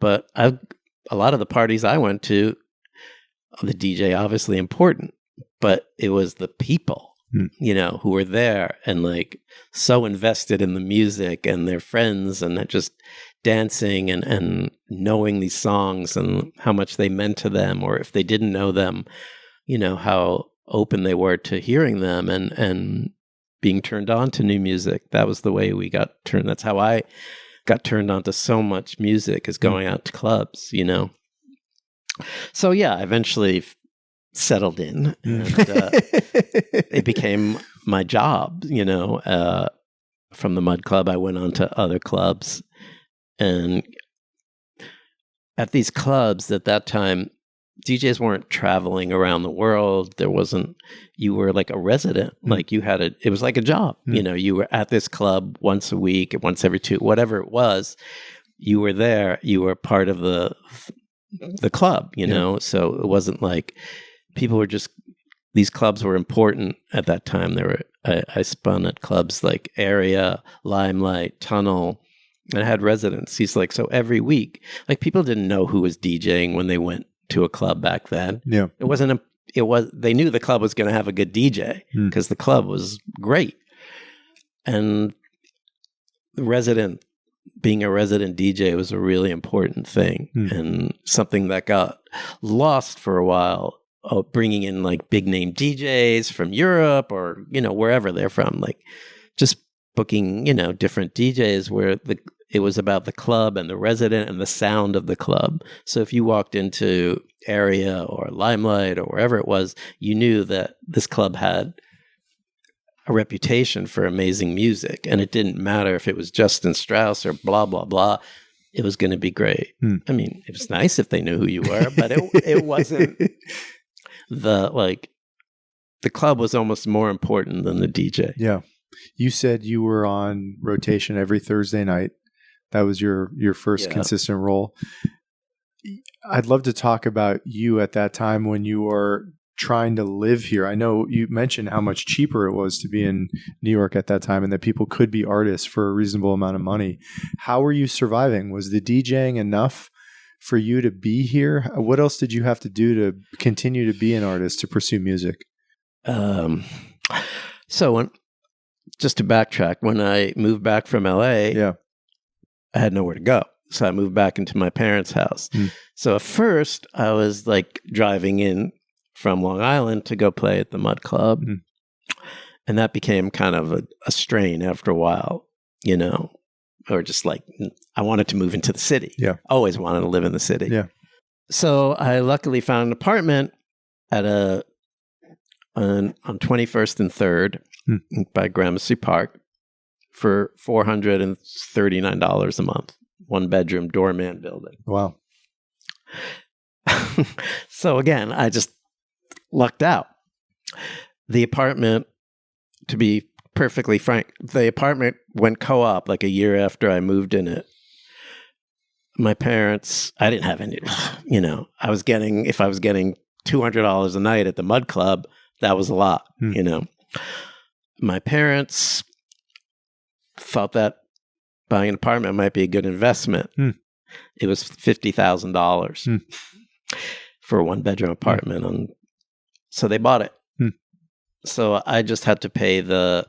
S2: But a lot of the parties I went to, the DJ obviously important, but it was the people, you know, who were there and like so invested in the music and their friends and just dancing and knowing these songs and how much they meant to them, or if they didn't know them, you know, how open they were to hearing them and being turned on to new music. That was the way we got turned. That's how I got turned on to so much music, is going out to clubs, you know? So yeah, eventually settled in, and it became my job. From the Mud Club, I went on to other clubs, and at these clubs at that time, DJs weren't traveling around the world. You were like a resident, like it was like a job. You were at this club once a week, once every two, whatever it was. You were there. You were part of the club, So it wasn't like people were just. These clubs were important at that time. I spun at clubs like Area, Limelight, Tunnel, and I had residencies. So every week, people didn't know who was DJing when they went to a club back then.
S1: Yeah,
S2: they knew the club was going to have a good DJ because the club was great, and being a resident DJ was a really important thing, and something that got lost for a while. Bringing in big name DJs from Europe or wherever they're from, just booking different DJs where it was about the club and the resident and the sound of the club. So if you walked into Area or Limelight or wherever it was, you knew that this club had a reputation for amazing music, and it didn't matter if it was Justin Strauss or blah blah blah. It was going to be great. I mean, it was nice if they knew who you were, but it wasn't. The club was almost more important than the DJ.
S1: Yeah. You said you were on rotation every Thursday night. That was your first consistent role. I'd love to talk about you at that time when you were trying to live here. I know you mentioned how much cheaper it was to be in New York at that time and that people could be artists for a reasonable amount of money. How were you surviving? Was the DJing enough for you to be here? What else did you have to do to continue to be an artist, to pursue music?
S2: Just to backtrack, when I moved back from LA, I had nowhere to go. So I moved back into my parents' house. So at first I was driving in from Long Island to go play at the Mud Club. And that became kind of a strain after a while, or just I wanted to move into the city.
S1: Yeah.
S2: Always wanted to live in the city.
S1: Yeah.
S2: So I luckily found an apartment at on 21st and 3rd by Gramercy Park for $439 a month. 1-bedroom doorman building.
S1: Wow.
S2: So again, I just lucked out. The apartment, to be perfectly frank, the apartment went co-op a year after I moved in it. My parents, I didn't have any, if I was getting $200 a night at the Mud Club, that was a lot, My parents thought that buying an apartment might be a good investment. It was $50,000 for a 1-bedroom apartment. So they bought it. So I just had to pay the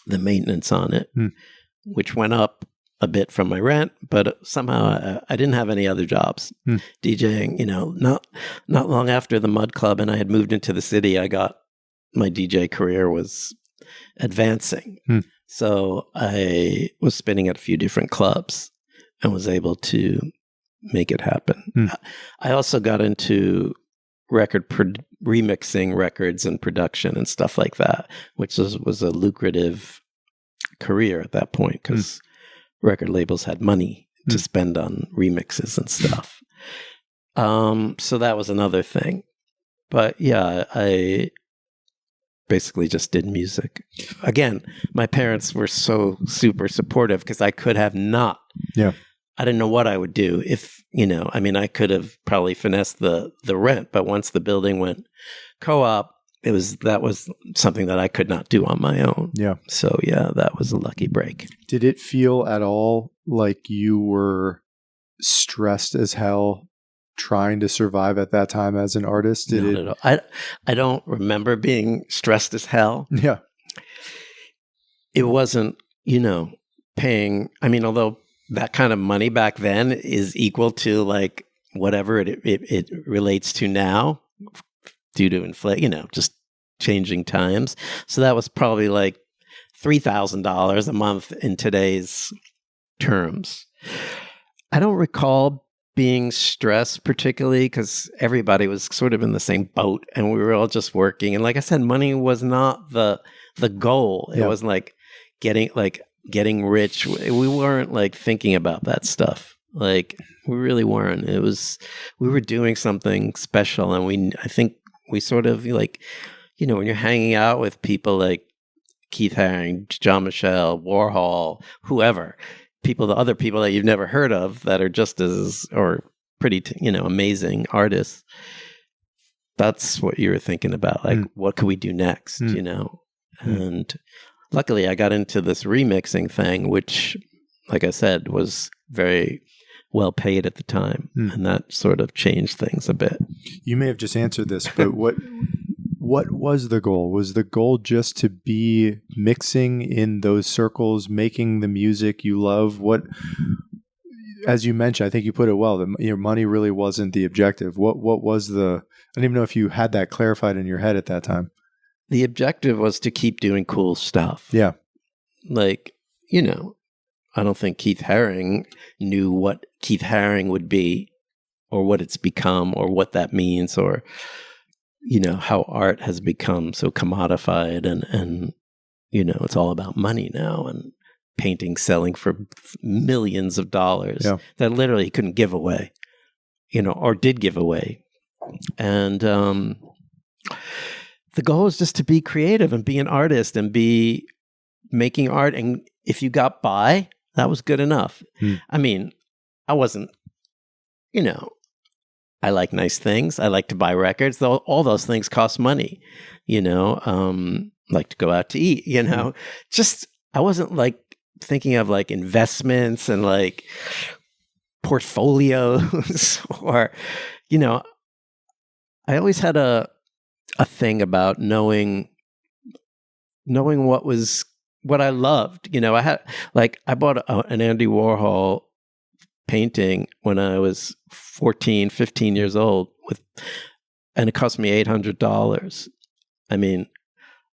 S2: maintenance on it, which went up a bit from my rent, but somehow I didn't have any other jobs. DJing, not long after the Mud Club and I had moved into the city, my DJ career was advancing. So I was spinning at a few different clubs and was able to make it happen. I also got into remixing records and production and stuff like that, which was a lucrative career at that point because record labels had money to spend on remixes and stuff. So that was another thing. But yeah, I basically just did music. Again, my parents were so super supportive because I could have not.
S1: Yeah.
S2: I didn't know what I would do if, I could have probably finessed the rent, but once the building went co-op, that was something that I could not do on my own.
S1: Yeah.
S2: So yeah, that was a lucky break.
S1: Did it feel at all like you were stressed as hell trying to survive at that time as an artist?
S2: Not at all. I don't remember being stressed as hell.
S1: Yeah.
S2: It wasn't, paying, although that kind of money back then is equal to whatever it relates to now due to inflation, just changing times. So that was probably $3,000 a month in today's terms. I don't recall being stressed, particularly because everybody was sort of in the same boat and we were all just working. And like I said, money was not the goal. It wasn't like getting rich. We weren't like thinking about that stuff. Like we really weren't. We were doing something special. And I think we sort of like, when you're hanging out with people like Keith Haring, John Michel, Warhol, whoever, the other people that you've never heard of that are just as, or pretty, amazing artists. That's what you were thinking about. Like, what could we do next, And luckily I got into this remixing thing, which, like I said, was very well paid at the time. And that sort of changed things a bit.
S1: You may have just answered this, but what was the goal? Was the goal just to be mixing in those circles, making the music you love? As you mentioned, I think you put it well, that money really wasn't the objective. What was I don't even know if you had that clarified in your head at that time.
S2: The objective was to keep doing cool stuff.
S1: Yeah.
S2: Like, I don't think Keith Haring knew what Keith Haring would be or what it's become or what that means or, how art has become so commodified and it's all about money now and paintings selling for millions of dollars that literally he couldn't give away, or did give away. And the goal is just to be creative and be an artist and be making art. And if you got by, that was good enough. I mean, I wasn't, I like nice things. I like to buy records. Though all those things cost money, like to go out to eat, just, I wasn't like thinking of like investments and like portfolios or, I always had a thing about knowing what I loved. I bought an Andy Warhol painting when I was 14, 15 years old and it cost me $800. I mean,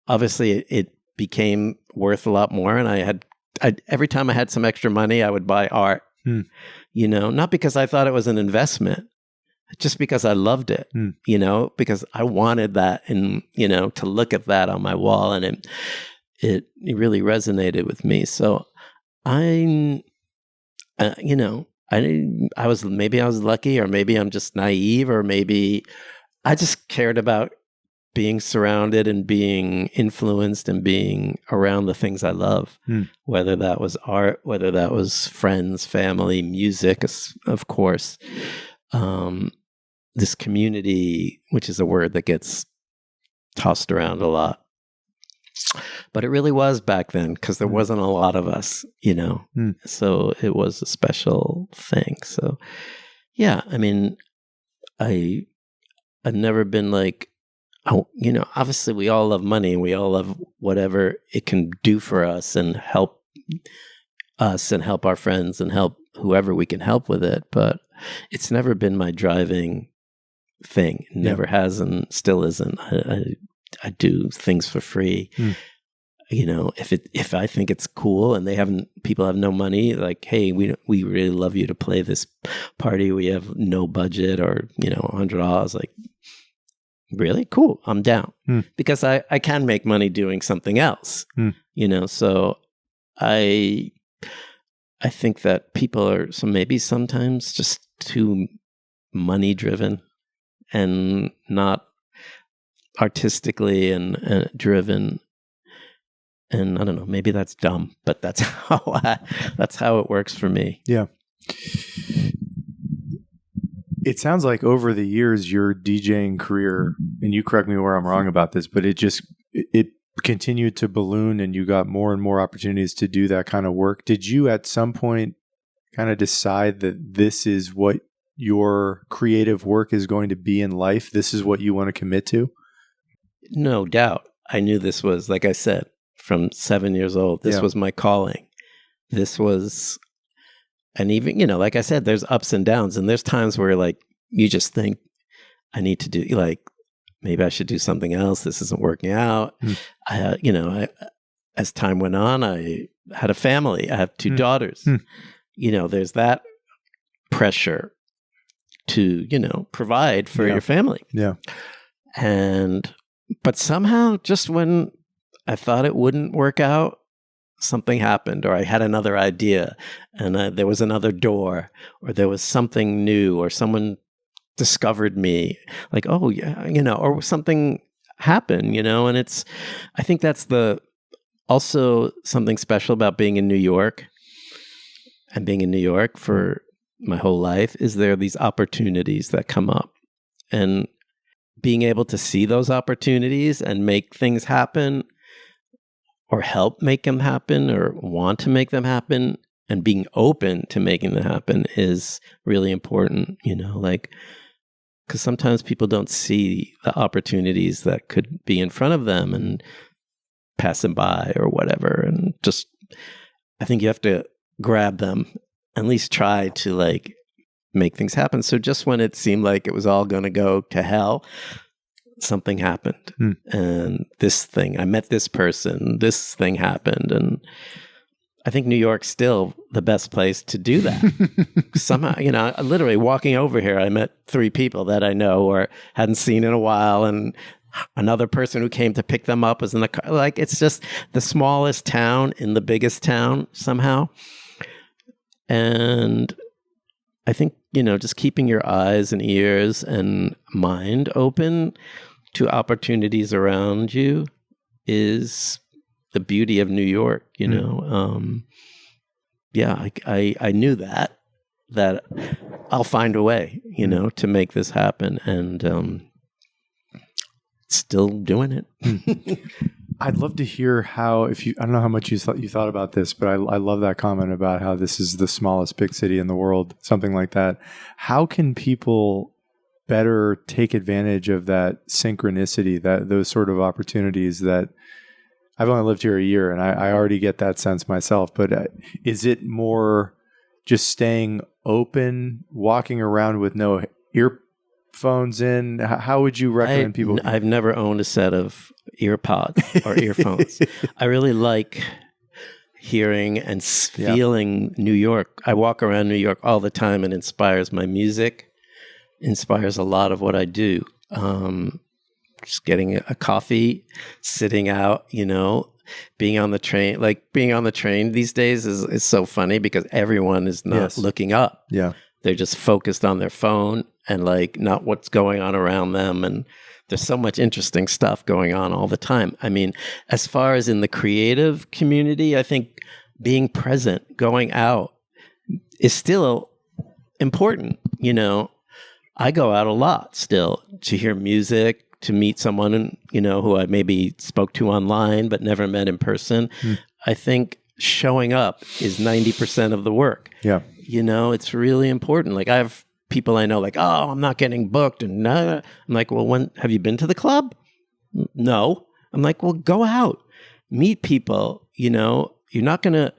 S2: obviously it became worth a lot more. And every time I had some extra money, I would buy art, not because I thought it was an investment, just because I loved it, because I wanted that and, to look at that on my wall and it really resonated with me. So I was lucky, or maybe I'm just naive, or maybe I just cared about being surrounded and being influenced and being around the things I love, whether that was art, whether that was friends, family, music, of course. This community, which is a word that gets tossed around a lot. But it really was back then because there wasn't a lot of us, so it was a special thing. So, yeah, I mean, I've never been like, obviously we all love money and we all love whatever it can do for us and help us and help our friends and help whoever we can help with it. But it's never been my driving thing. It never has and still isn't. I do things for free. If I think it's cool and people have no money, like, hey, we really love you to play this party. We have no budget or, $100. Like, really? Cool. I'm down. Because I can make money doing something else, so I think that people are maybe sometimes just too money driven and not artistically and driven. And I don't know, maybe that's dumb, but that's how it works for me.
S1: Yeah. It sounds like over the years, your DJing career, and you correct me where I'm wrong about this, but it continued to balloon and you got more and more opportunities to do that kind of work. Did you at some point kind of decide that this is what your creative work is going to be in life? This is what you want to commit to?
S2: No doubt. I knew this was, like I said, from 7 years old, this was my calling. This was, and even, like I said, there's ups and downs. And there's times where like, you just think I need to do, like, maybe I should do something else. This isn't working out. As time went on, I had a family. I have two daughters. There's that pressure to, provide for your family.
S1: Yeah.
S2: But somehow, just when I thought it wouldn't work out, something happened, or I had another idea, and there was another door, or there was something new, or someone discovered me, like, oh yeah, or something happened, and I think that's also something special about being in New York, and being in New York for my whole life, is there are these opportunities that come up, and being able to see those opportunities and make things happen, or help make them happen, or want to make them happen, and being open to making them happen is really important, because sometimes people don't see the opportunities that could be in front of them and pass them by or whatever. And just, I think you have to grab them, at least try to make things happen. So just when it seemed like it was all going to go to hell, something happened. And I met this person, this thing happened. And I think New York's still the best place to do that. Somehow, literally walking over here, I met 3 people that I know or hadn't seen in a while. And another person who came to pick them up was in the car. It's just the smallest town in the biggest town somehow. And I think, just keeping your eyes and ears and mind open to opportunities around you is the beauty of New York, I knew that I'll find a way, to make this happen, and still doing it.
S1: I'd love to hear how, I don't know how much you thought about this, but I love that comment about how this is the smallest big city in the world, something like that. How can people better take advantage of that synchronicity, those sort of opportunities that I've only lived here a year, and I already get that sense myself, but is it more just staying open, walking around with no earphones in? How would you recommend people?
S2: I've never owned a set of earpods or earphones. I really like hearing and feeling New York. I walk around New York all the time, and it inspires my music, inspires a lot of what I do. Just getting a coffee, sitting out, being on the train. Being on the train these days is so funny because everyone is not looking up.
S1: Yeah.
S2: They're just focused on their phone and not what's going on around them. And there's so much interesting stuff going on all the time. I mean, as far as in the creative community, I think being present, going out is still important. I go out a lot still to hear music, to meet someone, who I maybe spoke to online but never met in person. I think showing up is 90% of the work.
S1: Yeah.
S2: It's really important. I have people I know oh, I'm not getting booked. And I'm like, well, when have you been to the club? No. I'm like, well, go out, meet people. You're not going to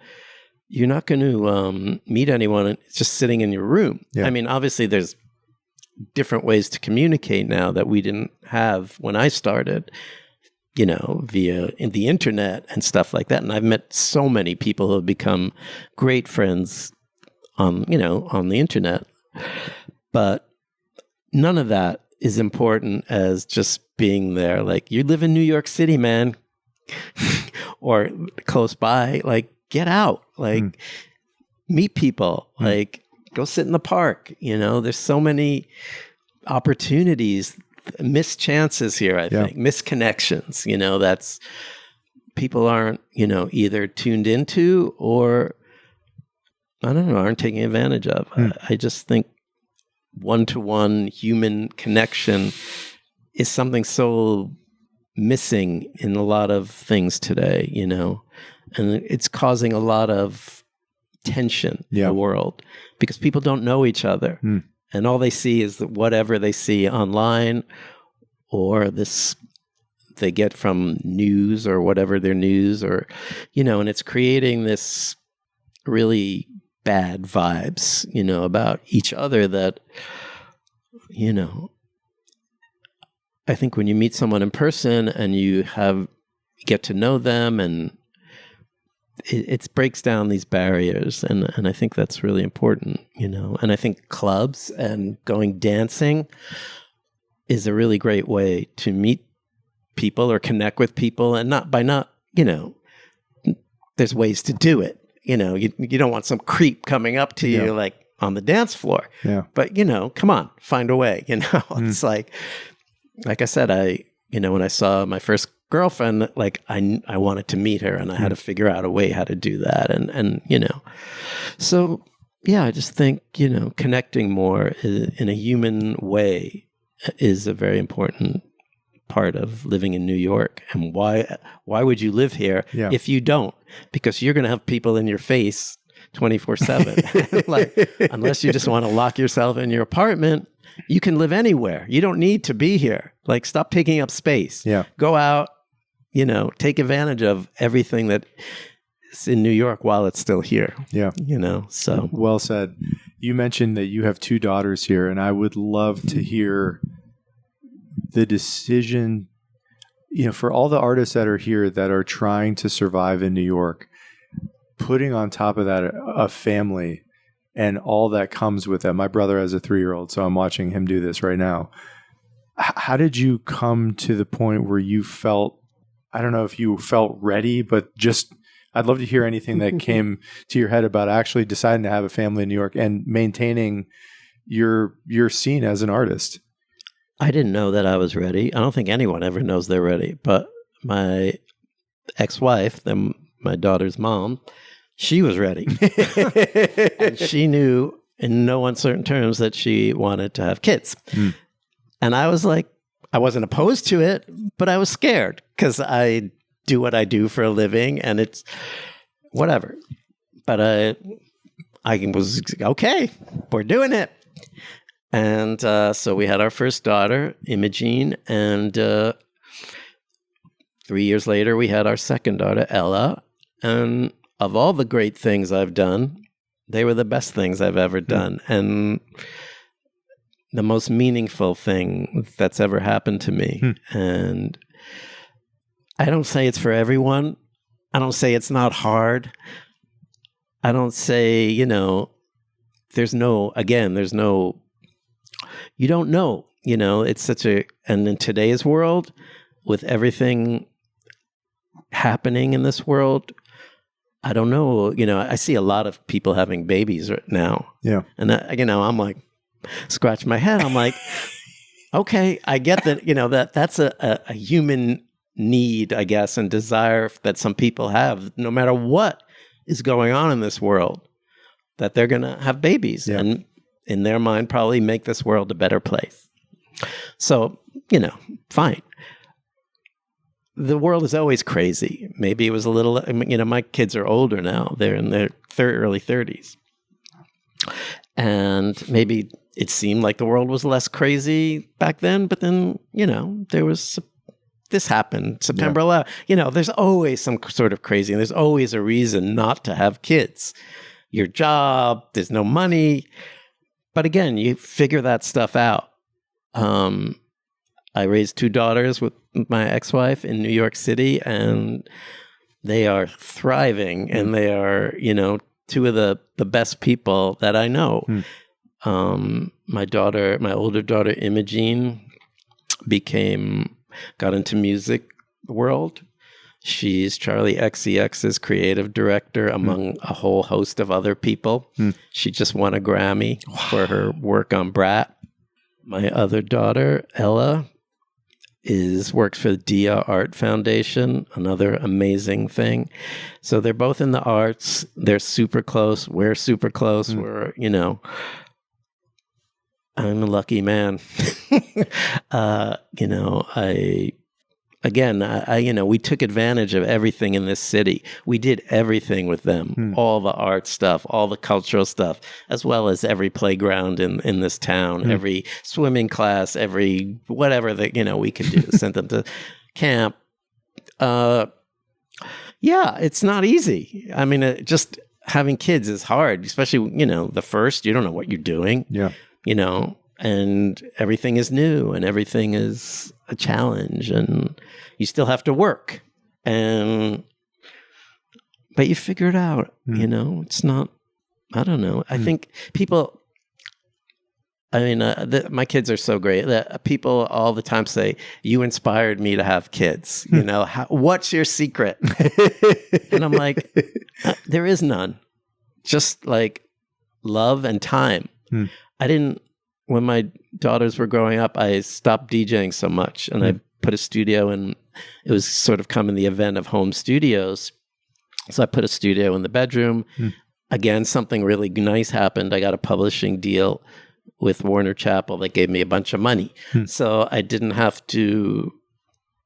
S2: meet anyone just sitting in your room. Yeah. I mean, obviously there's different ways to communicate now that we didn't have when I started, via the internet and stuff like that. And I've met so many people who have become great friends on the internet. But none of that is important as just being there. You live in New York City, man, or close by, get out, meet people, go sit in the park. There's so many opportunities, missed chances here, I think, missed connections, that's people aren't, either tuned into or, I don't know, aren't taking advantage of. I just think one-to-one human connection is something so missing in a lot of things today, and it's causing a lot of tension in the world because people don't know each other. And all they see is whatever they see online or they get from news or whatever their news or, and it's creating this really bad vibes, about each other that, I think when you meet someone in person and you get to know them and it breaks down these barriers, and I think that's really important, And I think clubs and going dancing is a really great way to meet people or connect with people, and there's ways to do it. You don't want some creep coming up to you like on the dance floor.
S1: Yeah.
S2: But come on, find a way. It's like I said, when I saw my first girlfriend, like I wanted to meet her, and I had to figure out a way how to do that, and so yeah, I just think connecting more in a human way is a very important part of living in New York. And why would you live here if you don't? Because you're going to have people in your face 24/7. Like, unless you just want to lock yourself in your apartment, you can live anywhere. You don't need to be here. Like, stop taking up space.
S1: Yeah.
S2: Go out, take advantage of everything that is in New York while it's still here.
S1: Yeah.
S2: So.
S1: Well said. You mentioned that you have 2 daughters here, and I would love to hear the decision, for all the artists that are here that are trying to survive in New York, putting on top of that a family and all that comes with that. My brother has a 3-year-old, so I'm watching him do this right now. How did you come to the point where you felt, I don't know if you felt ready, but just, I'd love to hear anything that came to your head about actually deciding to have a family in New York and maintaining your scene as an artist.
S2: I didn't know that I was ready. I don't think anyone ever knows they're ready. But my ex-wife, my daughter's mom, she was ready. And she knew in no uncertain terms that she wanted to have kids. And I was like, I wasn't opposed to it, but I was scared because I do what I do for a living and it's whatever. But I was, okay, we're doing it. And so we had our first daughter, Imogene, and 3 years later, we had our second daughter, Ella. And of all the great things I've done, they were the best things I've ever done. And the most meaningful thing that's ever happened to me. And I don't say it's for everyone. I don't say it's not hard. I don't say, there's no, you don't know, it's such and in today's world, with everything happening in this world, I don't know, I see a lot of people having babies right now.
S1: Yeah.
S2: And, I'm like, scratch my head. I'm like, okay, I get that, that's a human need, I guess, and desire that some people have, no matter what is going on in this world, that they're going to have babies. Yeah. And in their mind, probably make this world a better place. So, fine. The world is always crazy. Maybe it was a little, my kids are older now. They're in their early 30s. And maybe it seemed like the world was less crazy back then, but then, there was, this happened, September 11th. There's always some sort of crazy, and there's always a reason not to have kids. Your job, there's no money. But again, you figure that stuff out. I raised 2 daughters with my ex-wife in New York City, and they are thriving, and they are, 2 of the best people that I know. My older daughter, Imogene, got into music world. She's Charlie XCX's creative director among a whole host of other people. She just won a Grammy for her work on Brat. My other daughter, Ella, works for the Dia Art Foundation, another amazing thing. So they're both in the arts. They're super close. We're super close. We're, I'm a lucky man. We took advantage of everything in this city. We did everything with them, all the art stuff, all the cultural stuff, as well as every playground in this town, every swimming class, every whatever that, we could do. Sent them to camp. It's not easy. I mean, just having kids is hard, especially, the first, you don't know what you're doing.
S1: Yeah.
S2: And everything is new and everything is a challenge and you still have to work. And, but you figure it out, you know, it's not, I don't know. I think people, I mean, my kids are so great that people all the time say, you inspired me to have kids. You know, what's your secret? And I'm like, there is none. Just like love and time. When my daughters were growing up, I stopped DJing so much and I put a studio in. It was sort of coming the event of home studios. So I put a studio in the bedroom. Again, something really nice happened. I got a publishing deal with Warner Chappell that gave me a bunch of money. So I didn't have to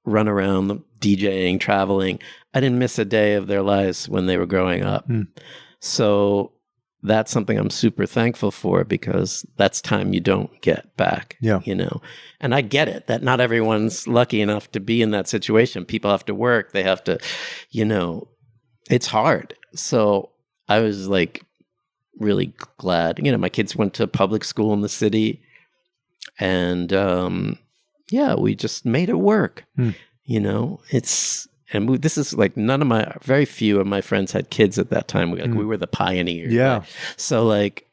S2: run around DJing, traveling. I didn't miss a day of their lives when they were growing up. So that's something I'm super thankful for because that's time you don't get back, you know? And I get it that not everyone's lucky enough to be in that situation. People have to work. They have to, you know, it's hard. So I was like really glad, you know, my kids went to public school in the city and, we just made it work, you know, this is like very few of my friends had kids at that time. We were the pioneers.
S1: Yeah.
S2: Right? So like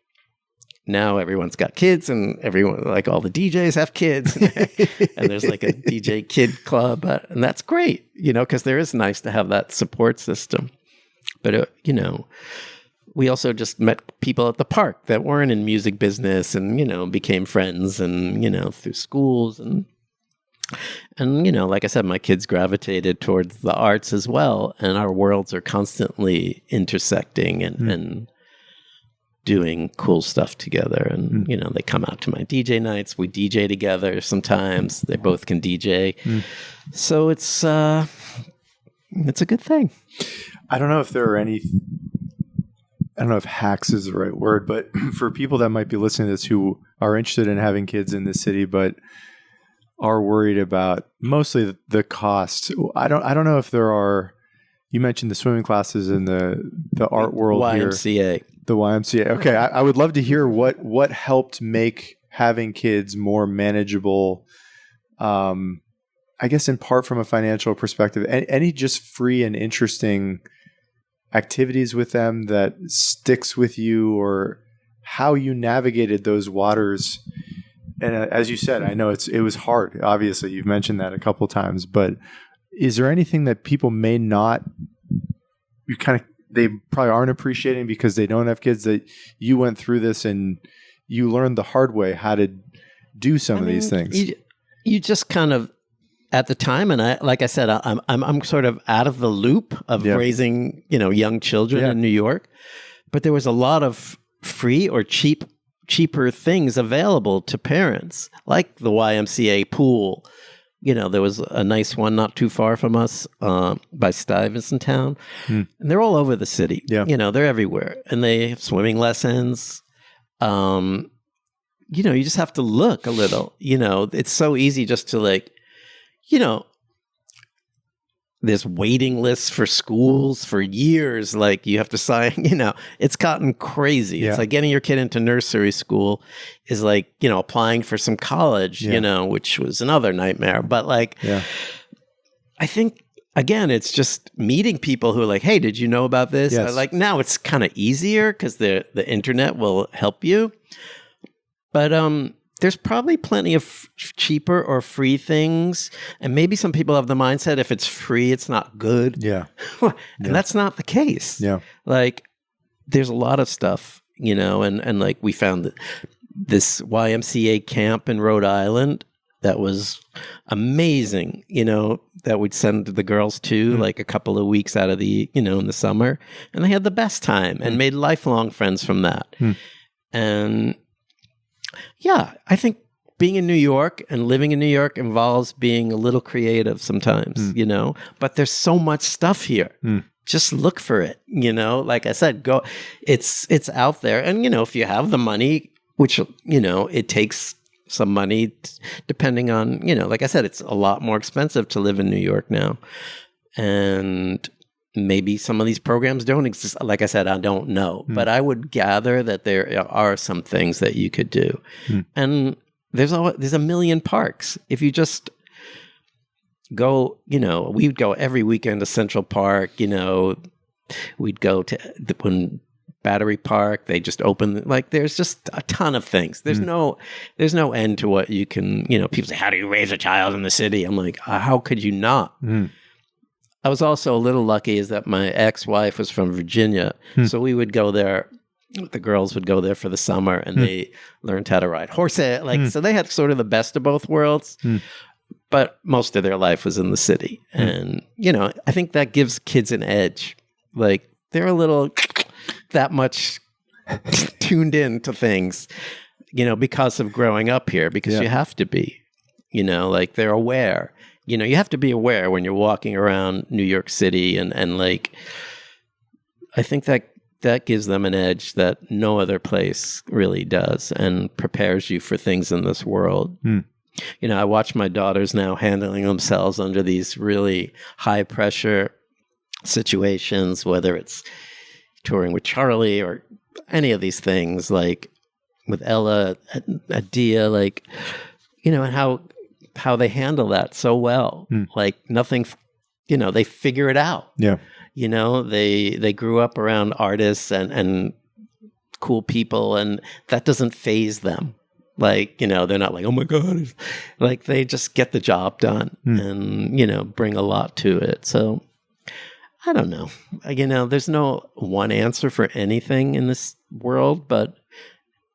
S2: now everyone's got kids and everyone, like all the DJs have kids and there's like a DJ kid club and that's great, you know, because there is nice to have that support system. But, you know, we also just met people at the park that weren't in music business and, you know, became friends and, you know, through schools and, you know, like I said, my kids gravitated towards the arts as well. And our worlds are constantly intersecting and doing cool stuff together. And, you know, they come out to my DJ nights. We DJ together sometimes. They both can DJ. So it's a good thing.
S1: I don't know if hacks is the right word, but for people that might be listening to this who are interested in having kids in the city, but are worried about mostly the cost. I don't know if there are. You mentioned the swimming classes in the art world
S2: YMCA.
S1: here. The YMCA. Okay, I would love to hear what helped make having kids more manageable. I guess in part from a financial perspective. Any just free and interesting activities with them that sticks with you, or how you navigated those waters. And as you said, I know it was hard. Obviously, you've mentioned that a couple of times. But is there anything that people may not? They probably aren't appreciating because they don't have kids. That you went through this and you learned the hard way how to do some of these things.
S2: You just kind of at the time, and like I said, I'm sort of out of the loop of raising young children in New York. But there was a lot of free or cheaper things available to parents, like the YMCA pool. There was a nice one not too far from us by Stuyvesant Town. And they're all over the city. Yeah. They're everywhere. And they have swimming lessons. You just have to look a little. It's so easy just to there's waiting lists for schools for years. Like you have to sign, it's gotten crazy. Yeah. It's like getting your kid into nursery school is like, applying for some college, which was another nightmare. But I think, again, it's just meeting people who are like, hey, did you know about this? Yes. Like now it's kind of easier because the internet will help you. But, there's probably plenty of cheaper or free things. And maybe some people have the mindset, if it's free, it's not good. Yeah. And that's not the case. Yeah. Like there's a lot of stuff, and like we found this YMCA camp in Rhode Island that was amazing, that we'd send the girls to like a couple of weeks out of the, in the summer. And they had the best time and made lifelong friends from that. And yeah, I think being in New York and living in New York involves being a little creative sometimes, but there's so much stuff here. Just look for it, like I said, go, it's out there. And, if you have the money, which, it takes some money depending on, like I said, it's a lot more expensive to live in New York now. And maybe some of these programs don't exist. Like I said, I don't know, but I would gather that there are some things that you could do. And there's a million parks. If you just go, we would go every weekend to Central Park, we'd go to when Battery Park, they just open, like, there's just a ton of things. There's no end to what you can, people say, how do you raise a child in the city? I'm like, how could you not? I was also a little lucky is that my ex-wife was from Virginia. So we would go there. The girls would go there for the summer and they learned how to ride horses. So they had sort of the best of both worlds, but most of their life was in the city. And, I think that gives kids an edge. Like, they're a little that much tuned in to things, because of growing up here, because you have to be, like, they're aware. You have to be aware when you're walking around New York City and like, I think that gives them an edge that no other place really does and prepares you for things in this world. I watch my daughters now handling themselves under these really high pressure situations, whether it's touring with Charlie or any of these things, like with Ella, Adia, like, and how they handle that so well. Like nothing, they figure it out. Yeah. They grew up around artists and cool people, and that doesn't faze them. Like, they're not like, oh my God. Like, they just get the job done and, bring a lot to it. So I don't know. There's no one answer for anything in this world, but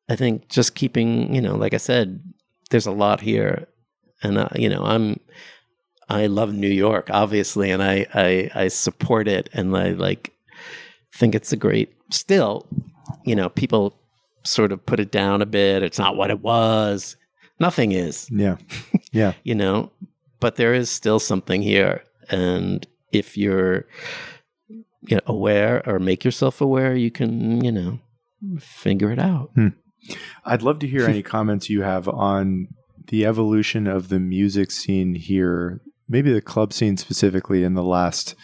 S2: I think just keeping, like I said, there's a lot here. And, I love New York, obviously, and I support it, and I think it's a great. Still, people sort of put it down a bit. It's not what it was. Nothing is. Yeah, yeah. But there is still something here, and if you're, aware or make yourself aware, you can, figure it out.
S1: I'd love to hear any comments you have on the evolution of the music scene here, maybe the club scene specifically in the last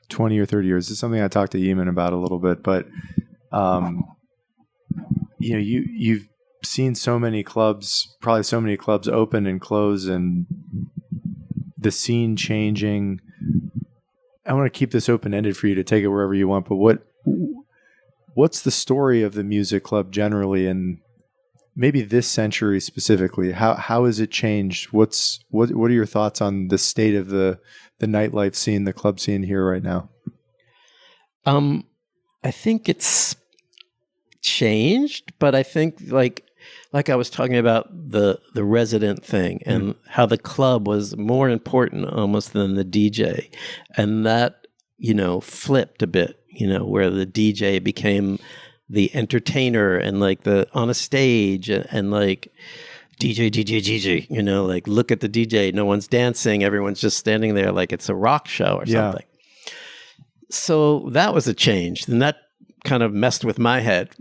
S1: 20 or 30 years. It's something I talked to Eamon about a little bit, but you've seen so many clubs open and close, and the scene changing. I want to keep this open-ended for you to take it wherever you want, but what's the story of the music club generally, and maybe this century specifically? How has it changed? What are your thoughts on the state of the nightlife scene, the club scene here right now?
S2: I think it's changed, but I think like I was talking about the resident thing and how the club was more important almost than the DJ, and that flipped a bit, where the DJ became the entertainer and like the on a stage and like DJ, like look at the DJ, no one's dancing, everyone's just standing there like it's a rock show or something. So that was a change, and that kind of messed with my head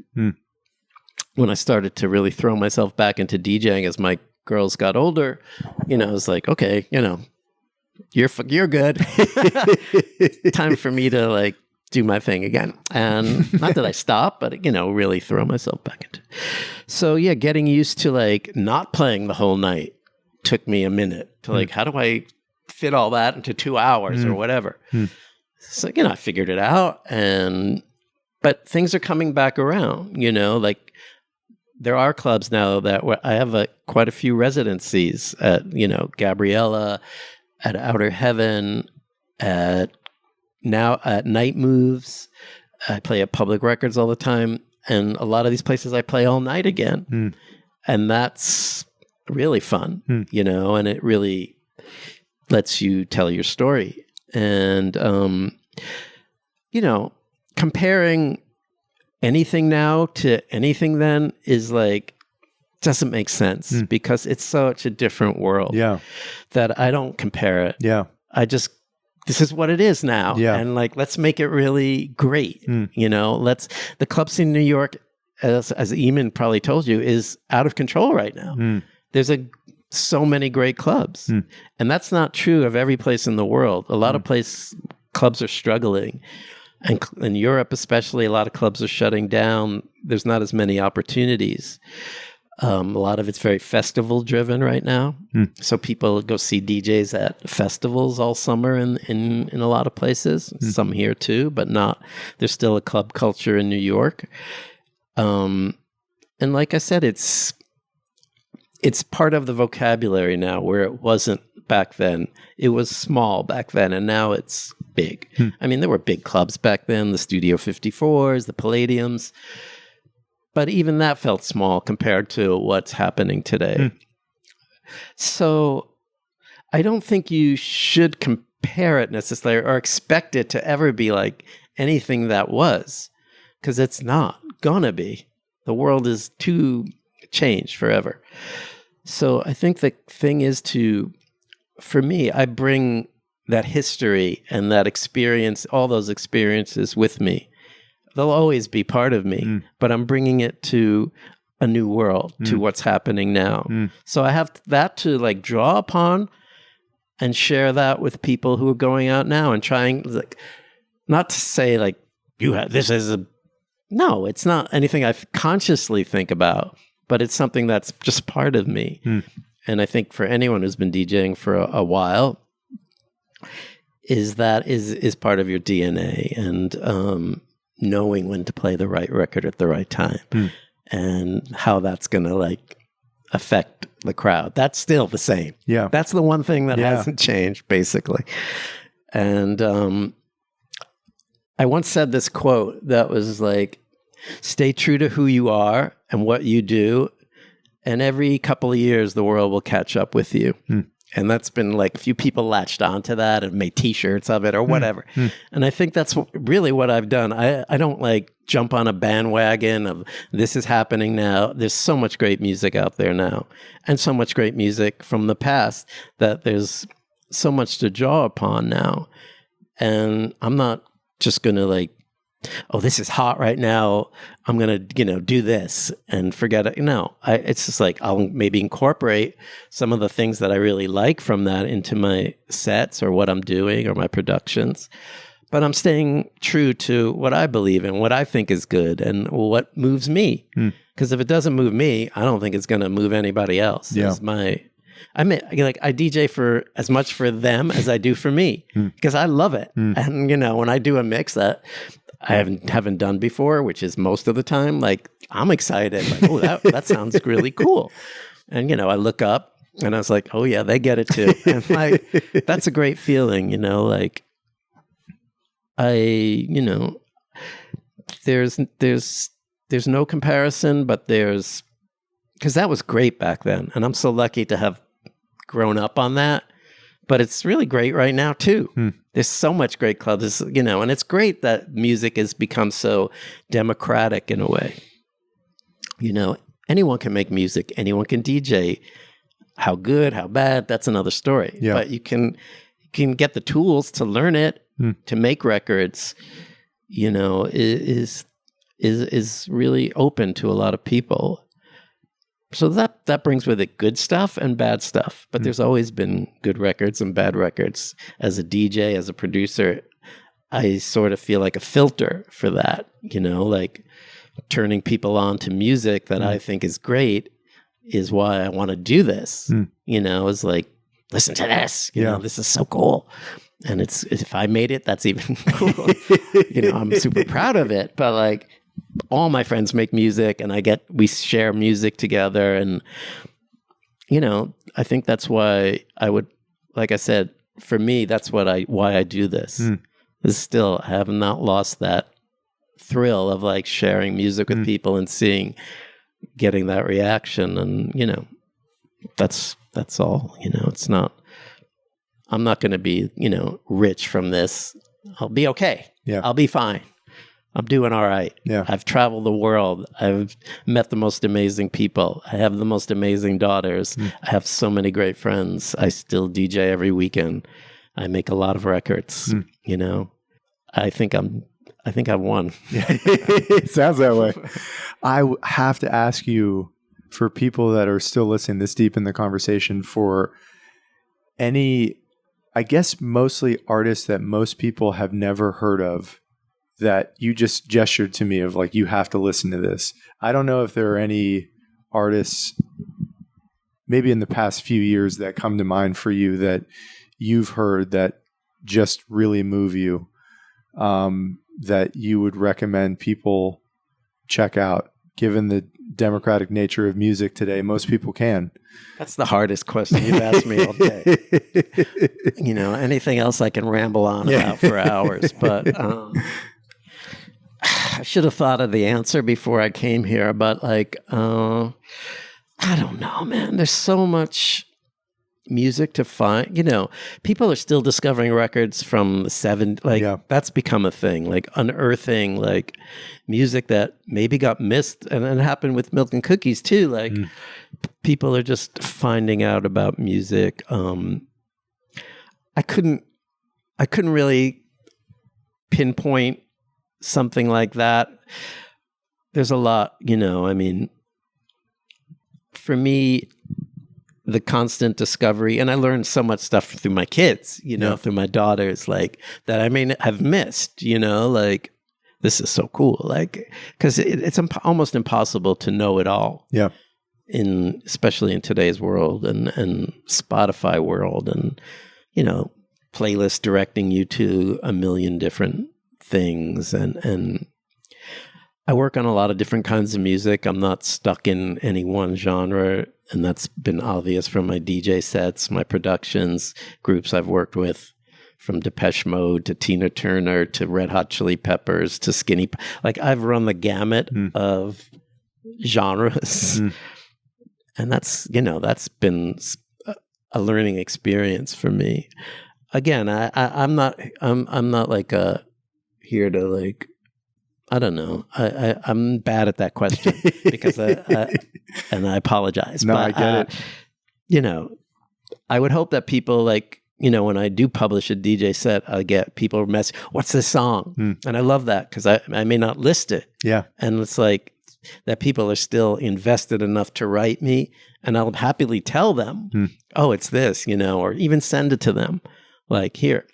S2: when I started to really throw myself back into DJing as my girls got older. I was like, okay, you're good. Time for me to like do my thing again. And not that I stopped, but really throw myself back into it. So yeah, getting used to like not playing the whole night took me a minute to like, how do I fit all that into 2 hours or whatever? So, I figured it out, but things are coming back around, like there are clubs now that I have quite a few residencies at, Gabriella, at Outer Heaven, at Night Moves. I play at Public Records all the time. And a lot of these places I play all night again. And that's really fun, and it really lets you tell your story. And, comparing anything now to anything then is like, doesn't make sense because it's such a different world that I don't compare it. This is what it is now. And like, let's make it really great. The club scene in New York, as Eamon probably told you, is out of control right now. There's so many great clubs. And that's not true of every place in the world. A lot of clubs are struggling. And in Europe especially, a lot of clubs are shutting down. There's not as many opportunities. A lot of it's very festival driven right now. So people go see DJs at festivals all summer in a lot of places. Some here too, but not. There's still a club culture in New York. And like I said, it's part of the vocabulary now, where it wasn't back then. It was small back then, and now it's big. I mean, there were big clubs back then, the Studio 54s, the Palladiums. But even that felt small compared to what's happening today. So I don't think you should compare it necessarily or expect it to ever be like anything that was, because it's not gonna be. The world is too changed forever. So I think the thing is for me, I bring that history and that experience, all those experiences with me. They'll always be part of me, but I'm bringing it to a new world, to what's happening now. So I have that to like draw upon and share that with people who are going out now and trying, like, not to say like, no, it's not anything I consciously think about, but it's something that's just part of me. And I think for anyone who's been DJing for a while, is part of your DNA, and knowing when to play the right record at the right time and how that's going to like affect the crowd. That's still the same.
S1: Yeah.
S2: That's the one thing that hasn't changed, basically. And I once said this quote that was like, stay true to who you are and what you do, and every couple of years the world will catch up with you. And that's been like, a few people latched onto that and made t-shirts of it or whatever. And I think that's really what I've done. I don't like jump on a bandwagon of this is happening now. There's so much great music out there now, and so much great music from the past, that there's so much to draw upon now. And I'm not just going to like, oh, this is hot right now, I'm going to, do this and forget it. No, it's just like, I'll maybe incorporate some of the things that I really like from that into my sets or what I'm doing or my productions. But I'm staying true to what I believe in, what I think is good, and what moves me. Because if it doesn't move me, I don't think it's going to move anybody else. Yeah. I mean, like, I DJ for as much for them as I do for me, because I love it. And, when I do a mix that I haven't done before, which is most of the time, like, I'm excited. Like, oh, that sounds really cool. And, I look up and I was like, oh yeah, they get it too. And like, that's a great feeling, like, there's no comparison, but because that was great back then. And I'm so lucky to have grown up on that. But it's really great right now too. There's so much great clubs, and it's great that music has become so democratic in a way. Anyone can make music, anyone can DJ. How good, how bad, that's another story. Yeah. But you can get the tools to learn it, to make records. Is really open to a lot of people. So that brings with it good stuff and bad stuff. But there's always been good records and bad records. As a DJ, as a producer, I sort of feel like a filter for that, like turning people on to music that I think is great is why I want to do this. Is like, listen to this, this is so cool. And if I made it, that's even cool. I'm super proud of it. But like, all my friends make music, and we share music together. And, I think that's why I would, like I said, for me, that's why I do this. Is still, I have not lost that thrill of like sharing music with people and getting that reaction. And, that's all, it's not, I'm not going to be, rich from this. I'll be okay. Yeah. I'll be fine. I'm doing all right. Yeah. I've traveled the world. I've met the most amazing people. I have the most amazing daughters. I have so many great friends. I still DJ every weekend. I make a lot of records. I think I've won.
S1: It sounds that way. I have to ask you, for people that are still listening this deep in the conversation, for any, I guess mostly artists that most people have never heard of, that you just gestured to me of like, you have to listen to this. I don't know if there are any artists maybe in the past few years that come to mind for you that you've heard that just really move you, that you would recommend people check out? Given the democratic nature of music today, most people can.
S2: That's the hardest question you've asked me all day. Anything else I can ramble on about for hours, but I should have thought of the answer before I came here, but I don't know, man. There's so much music to find. People are still discovering records from the 70s. That's become a thing, unearthing music that maybe got missed. And it happened with Milk and Cookies too. People are just finding out about music. I couldn't really pinpoint something like that. There's a lot, for me, the constant discovery, and I learned so much stuff through my kids, through my daughters, that I may have missed, this is so cool, because it's almost impossible to know it all.
S1: Yeah.
S2: Especially in today's world and Spotify world and, playlists directing you to a million different things. And I work on a lot of different kinds of music. I'm not stuck in any one genre. And that's been obvious from my DJ sets, my productions, groups I've worked with, from Depeche Mode to Tina Turner to Red Hot Chili Peppers to Skinny. I've run the gamut of genres. And that's been a learning experience for me. Again, I'm not here to I don't know. I'm bad at that question because and I apologize.
S1: No,
S2: but,
S1: I get it.
S2: I would hope that people when I do publish a DJ set, I get people message, "What's this song?" And I love that because I may not list it.
S1: Yeah. And
S2: it's that people are still invested enough to write me, and I'll happily tell them, "Oh, it's this," or even send it to them. Here,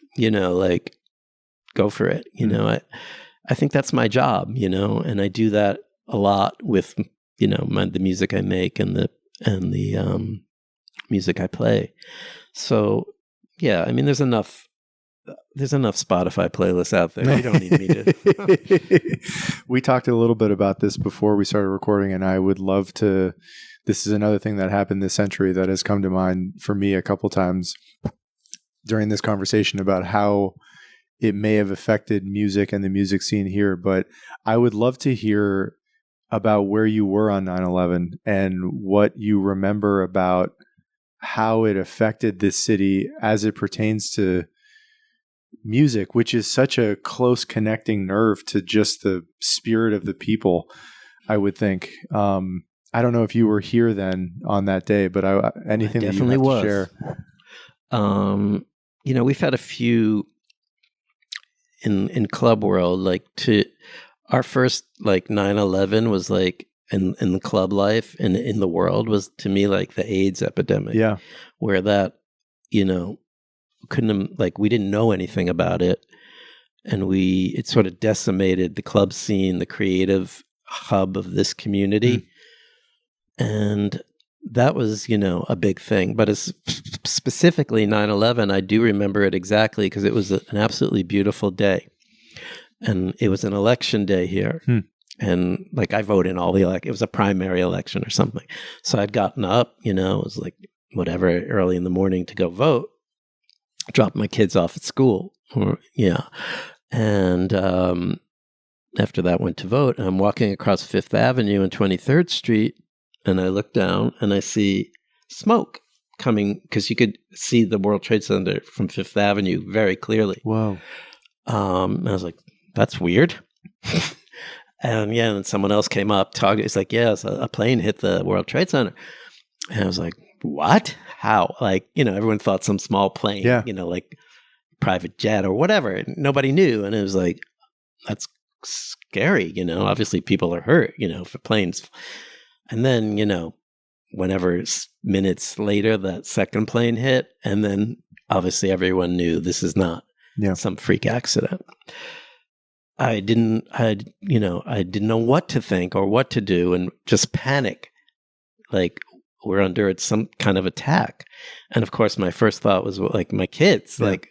S2: go for it. I think that's my job, and I do that a lot with, the music I make and the music I play. So, yeah, there's enough Spotify playlists out there. You don't need me to.
S1: We talked a little bit about this before we started recording, and I would love to. This is another thing that happened this century that has come to mind for me a couple times during this conversation about how it may have affected music and the music scene here. But I would love to hear about where you were on 9/11 and what you remember about how it affected this city as it pertains to music, which is such a close connecting nerve to just the spirit of the people, I would think. I don't know if you were here then on that day, but anything that you have to share.
S2: We've had a few in club world, our first 9/11 was in the club life and in the world was to me the AIDS epidemic.
S1: Yeah.
S2: Where that, couldn't we didn't know anything about it. And it sort of decimated the club scene, the creative hub of this community. And that was, a big thing. But as specifically 9/11, I do remember it exactly because it was an absolutely beautiful day. And it was an election day here. And I voted in all it was a primary election or something. So I'd gotten up, it was whatever, early in the morning to go vote, dropped my kids off at school. And after that went to vote. And I'm walking across Fifth Avenue and 23rd Street. And I look down and I see smoke coming because you could see the World Trade Center from Fifth Avenue very clearly.
S1: Wow.
S2: And I was like, that's weird. And then someone else came up talking. It's yes, a plane hit the World Trade Center. And I was like, what? How? Everyone thought some small plane, private jet or whatever. Nobody knew. And it was that's scary. Obviously people are hurt, for planes. And then, whenever minutes later, that second plane hit. And then obviously everyone knew this is not some freak accident. I didn't know what to think or what to do and just panic like we're under some kind of attack. And of course, my first thought was like my kids, like,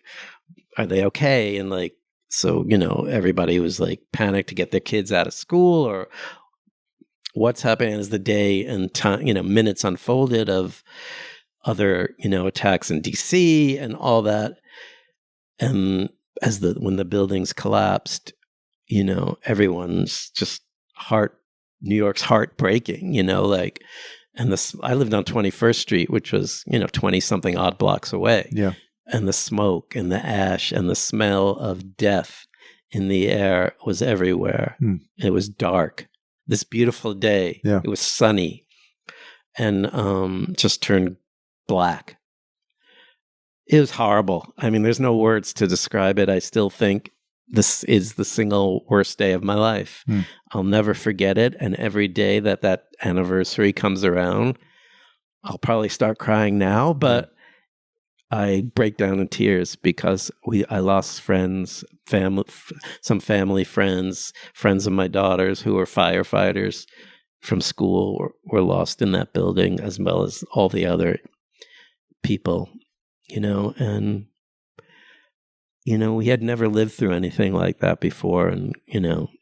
S2: are they okay? And like, so, everybody was like panicked to get their kids out of school, or what's happening as the day and time, minutes unfolded of other, attacks in DC and all that. And when the buildings collapsed, everyone's just New York's heartbreaking, like, and I lived on 21st Street, which was, 20 something odd blocks away.
S1: Yeah.
S2: And the smoke and the ash and the smell of death in the air was everywhere. It was dark. This beautiful day, it was sunny, and just turned black. It was horrible. I mean, there's no words to describe it. I still think this is the single worst day of my life. I'll never forget it. And every day that anniversary comes around, I'll probably start crying now, but I break down in tears because I lost friends, some family friends of my daughters who were firefighters from school were lost in that building, as well as all the other people, and, we had never lived through anything like that before. And,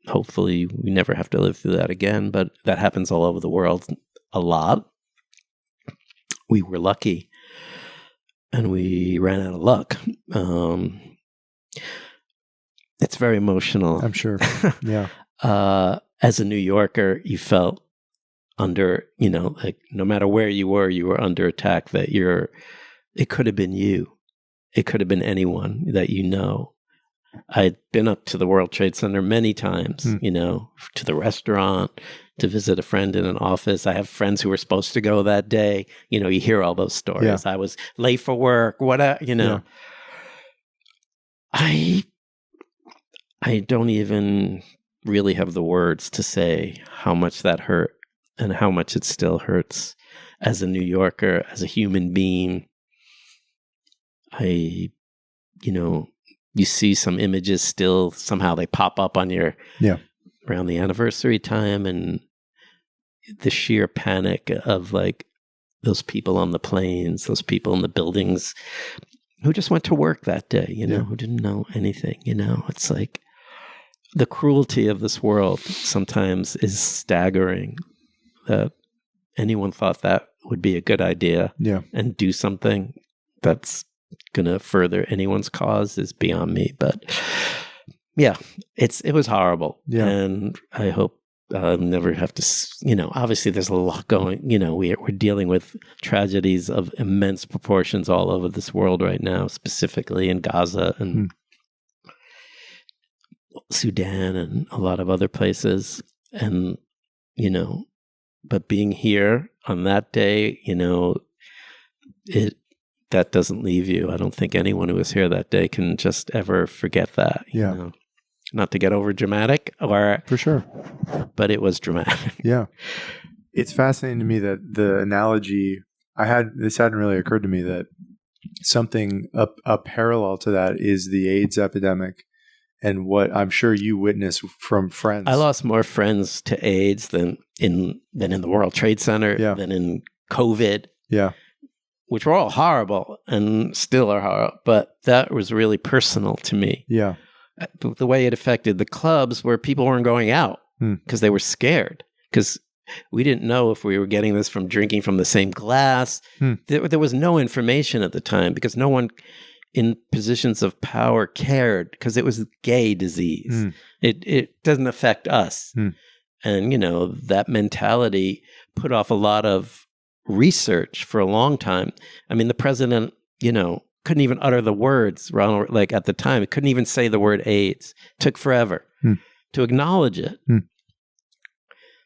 S2: hopefully we never have to live through that again, but that happens all over the world a lot. We were lucky. And we ran out of luck. It's very emotional.
S1: I'm sure. Yeah.
S2: As a New Yorker, you felt under, like no matter where you were under attack, that it could have been you. It could have been anyone that I'd been up to the World Trade Center many times, to the restaurant, to visit a friend in an office. I have friends who were supposed to go that day. You hear all those stories. I was late for work, whatever, Yeah. I don't even really have the words to say how much that hurt and how much it still hurts as a New Yorker, as a human being. You see some images still, somehow they pop up on your, around the anniversary time, and the sheer panic of like those people on the planes, those people in the buildings who just went to work that day, who didn't know anything, it's like the cruelty of this world sometimes is staggering, that anyone thought that would be a good idea and do something that's going to further anyone's cause is beyond me. But it was horrible. And I hope I'll never have to, obviously there's a lot going, we're dealing with tragedies of immense proportions all over this world right now, specifically in Gaza and Sudan and a lot of other places. And, but being here on that day, that doesn't leave you. I don't think anyone who was here that day can just ever forget that. You know? Not to get over dramatic, or
S1: for sure,
S2: but it was dramatic.
S1: Yeah, it's fascinating to me that the analogy this hadn't really occurred to me, that something a parallel to that is the AIDS epidemic, and what I'm sure you witnessed from friends.
S2: I lost more friends to AIDS than in the World Trade Center, than in COVID. Yeah. Which were all horrible and still are horrible, but that was really personal to me. Yeah. The way it affected the clubs where people weren't going out because they were scared, because we didn't know if we were getting this from drinking from the same glass. There was no information at the time because no one in positions of power cared, because it was gay disease. It doesn't affect us. And, that mentality put off a lot of research for a long time. I mean, the president, couldn't even utter the words, Ronald, like at the time, it couldn't even say the word AIDS. It took forever to acknowledge it.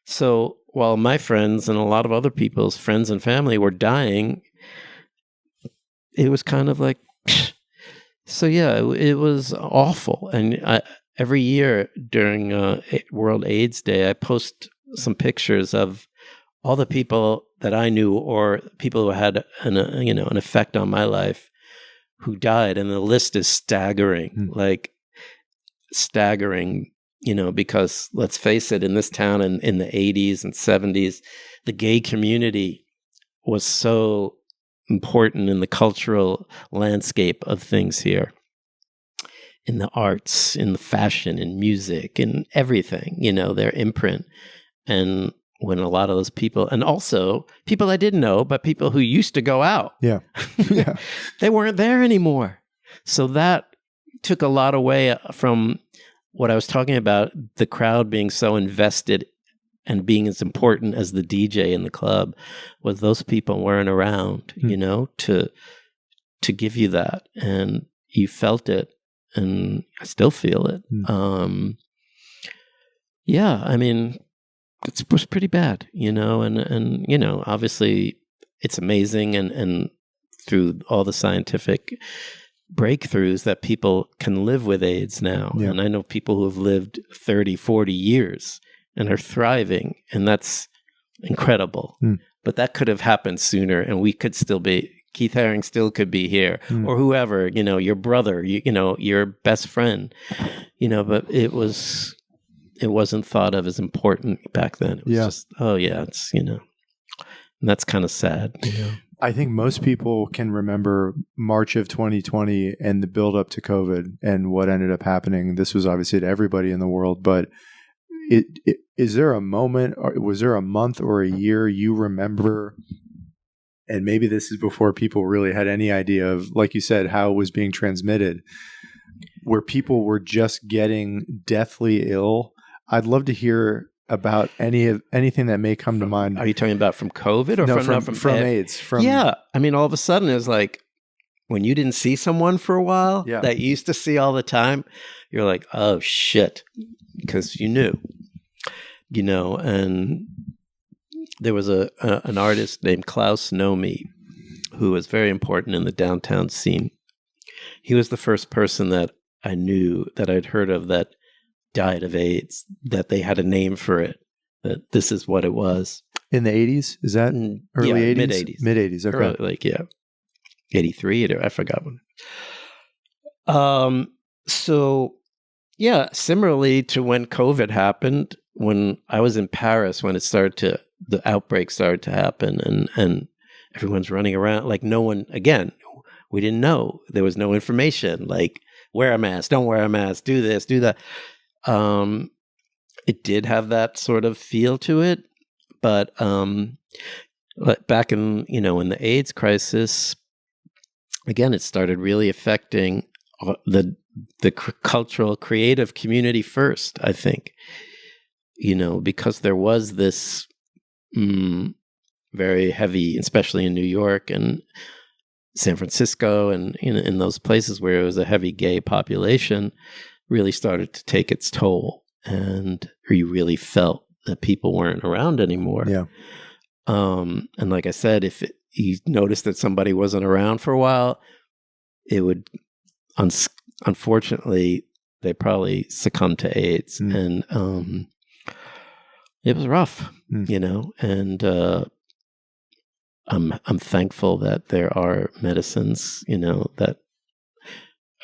S2: So while my friends and a lot of other people's friends and family were dying, it was kind of like, so it was awful. And every year during World AIDS Day, I post some pictures of all the people that I knew or people who had an effect on my life who died. And the list is staggering, because let's face it, in this town in the 80s and 70s, the gay community was so important in the cultural landscape of things here, in the arts, in the fashion, in music, in everything, their imprint. And when a lot of those people, and also people I didn't know, but people who used to go out,
S1: yeah.
S2: they weren't there anymore. So that took a lot away from what I was talking about, the crowd being so invested and being as important as the DJ in the club, was those people weren't around, to give you that. And you felt it, and I still feel it. It was pretty bad, and obviously it's amazing, and through all the scientific breakthroughs that people can live with AIDS now. Yeah. And I know people who have lived 30, 40 years and are thriving, and that's incredible. But that could have happened sooner, and we could still be, Keith Haring still could be here, or whoever, your brother, your best friend, but it wasn't thought of as important back then. It was just, it's, and that's kind of sad.
S1: I think most people can remember March of 2020 and the build up to COVID and what ended up happening. This was obviously to everybody in the world, but is there a moment, or was there a month or a year you remember? And maybe this is before people really had any idea of, like you said, how it was being transmitted, where people were just getting deathly ill. I'd love to hear about anything that may come to mind.
S2: Are you talking about from COVID or
S1: from AIDS?
S2: Yeah. I mean, all of a sudden it was like when you didn't see someone for a while that you used to see all the time, you're like, oh shit, because you knew, and there was an artist named Klaus Nomi who was very important in the downtown scene. He was the first person that I knew, that I'd heard of, that died of AIDS, that they had a name for it, that this is what it was.
S1: In the 80s? Is that early 80s?
S2: Mid-80s.
S1: Mid-80s, okay.
S2: Early, 83, I forgot when. Similarly to when COVID happened, when I was in Paris, when the outbreak started to happen, and everyone's running around, like no one, again, we didn't know. There was no information, like wear a mask, don't wear a mask, do this, do that. It did have that sort of feel to it, but back in in the AIDS crisis, again, it started really affecting the cultural creative community first, I think, because there was this very heavy, especially in New York and San Francisco, and in those places where it was a heavy gay population, really started to take its toll, and you really felt that people weren't around anymore.
S1: Yeah.
S2: And like I said, if you noticed that somebody wasn't around for a while, it would, unfortunately, they probably succumbed to AIDS. And it was rough, and I'm thankful that there are medicines, that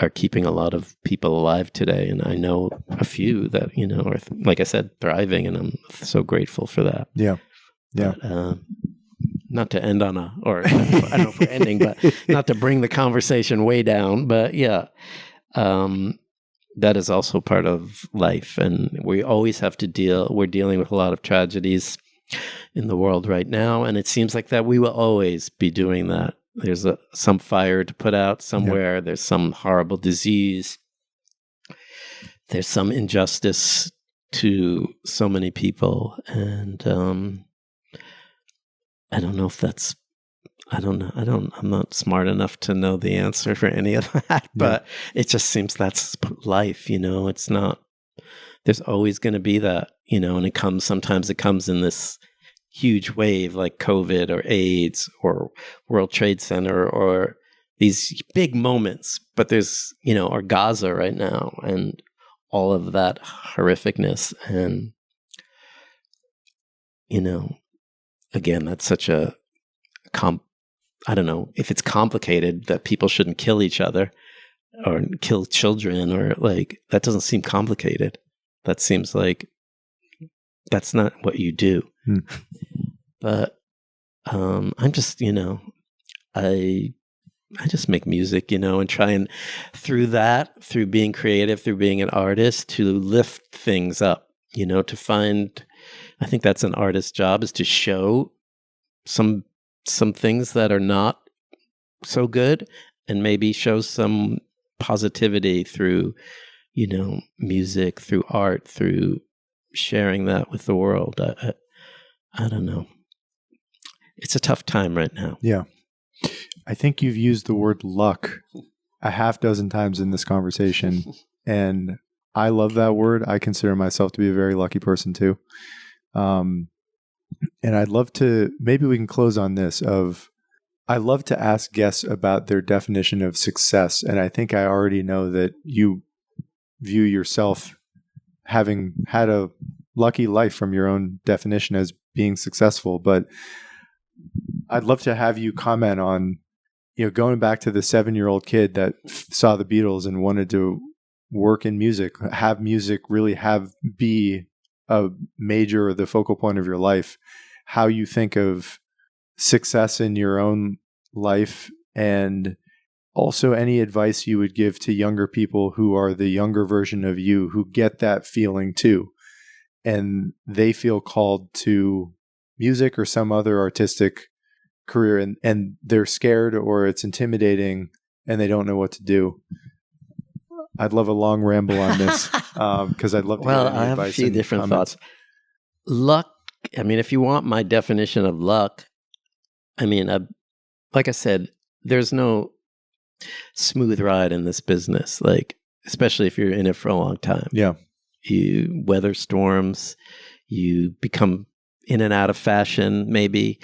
S2: are keeping a lot of people alive today. And I know a few that, are, like I said, thriving, and I'm so grateful for that.
S1: Yeah. Yeah.
S2: But, not to end on I don't know if we're ending, but not to bring the conversation way down, but that is also part of life. And we always have to we're dealing with a lot of tragedies in the world right now. And it seems like that we will always be doing that. There's some fire to put out somewhere. Yep. There's some horrible disease. There's some injustice to so many people. And I don't know if that's, I'm not smart enough to know the answer for any of that, but it just seems that's life, it's not, there's always going to be that, and sometimes it comes in this huge wave like COVID or AIDS or World Trade Center or these big moments, but there's, or Gaza right now and all of that horrificness. And, again, that's such I don't know if it's complicated that people shouldn't kill each other or kill children, or like, that doesn't seem complicated. That seems like that's not what you do. But I'm just, I just make music, and try and through being creative, through being an artist, to lift things up, to find, I think that's an artist's job, is to show some things that are not so good, and maybe show some positivity through, music, through art, through sharing that with the world. I don't know. It's a tough time right now.
S1: Yeah. I think you've used the word luck a half dozen times in this conversation, and I love that word. I consider myself to be a very lucky person too. And I'd love to, maybe we can close on this I love to ask guests about their definition of success. And I think I already know that you view yourself having had a lucky life from your own definition as being successful. But I'd love to have you comment on, going back to the 7-year-old kid that saw the Beatles and wanted to work in music, have music really be a major or the focal point of your life, how you think of success in your own life, and also any advice you would give to younger people who are the younger version of you, who get that feeling too, and they feel called to music or some other artistic career, and they're scared or it's intimidating and they don't know what to do. I'd love a long ramble on this because I'd love to get any
S2: I have
S1: advice
S2: a few different
S1: comments.
S2: thoughts. Luck, if you want my definition of luck, like I said, there's no smooth ride in this business, especially if you're in it for a long time.
S1: Yeah.
S2: You weather storms, you become in and out of fashion, maybe.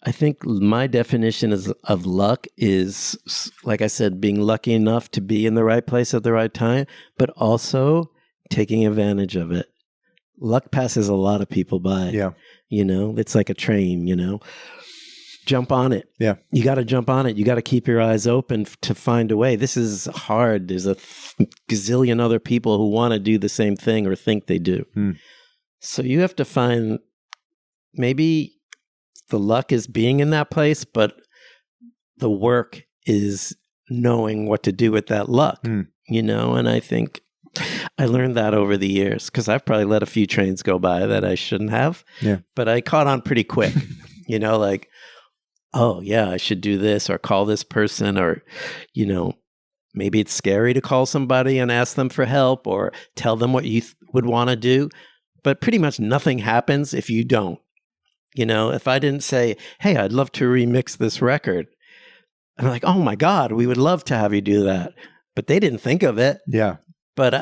S2: I think my definition of luck is, like I said, being lucky enough to be in the right place at the right time, but also taking advantage of it. Luck passes a lot of people by.
S1: Yeah.
S2: It's like a train, jump on it.
S1: Yeah.
S2: You got to jump on it. You got to keep your eyes open to find a way. This is hard. There's a gazillion other people who want to do the same thing or think they do. So you have to find, maybe the luck is being in that place, but the work is knowing what to do with that luck, and I think I learned that over the years, because I've probably let a few trains go by that I shouldn't have.
S1: Yeah.
S2: But I caught on pretty quick, oh yeah, I should do this or call this person, or, maybe it's scary to call somebody and ask them for help or tell them what you would want to do. But pretty much nothing happens if you don't. If I didn't say, hey, I'd love to remix this record, I'm like, oh my God, we would love to have you do that. But they didn't think of it.
S1: Yeah.
S2: But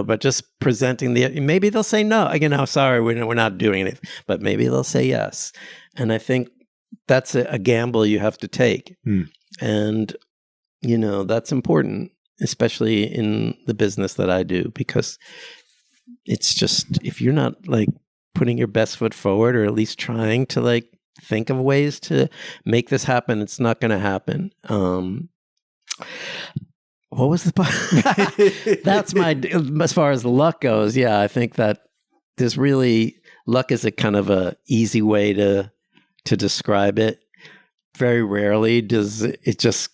S2: but just presenting maybe they'll say no, sorry, we're not doing it. But maybe they'll say yes. And I think that's a gamble you have to take. And, that's important, especially in the business that I do, because it's just, if you're not putting your best foot forward, or at least trying to think of ways to make this happen, it's not going to happen. What was the part? That's as far as luck goes. Yeah, I think that there's really, luck is a kind of a easy way to describe it. Very rarely does it just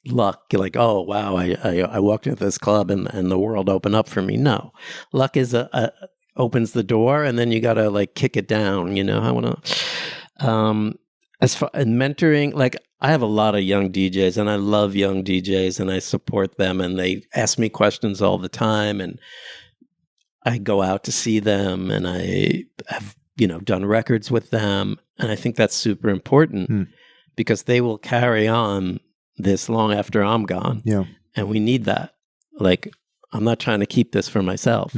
S2: luck. You're like, oh wow, I walked into this club and the world opened up for me. No, luck is opens the door, and then you got to kick it down. I want to, as far as mentoring, I have a lot of young DJs, and I love young DJs, and I support them, and they ask me questions all the time, and I go out to see them, and I have, done records with them, and I think that's super important because they will carry on this long after I'm gone.
S1: Yeah.
S2: And we need that. I'm not trying to keep this for myself.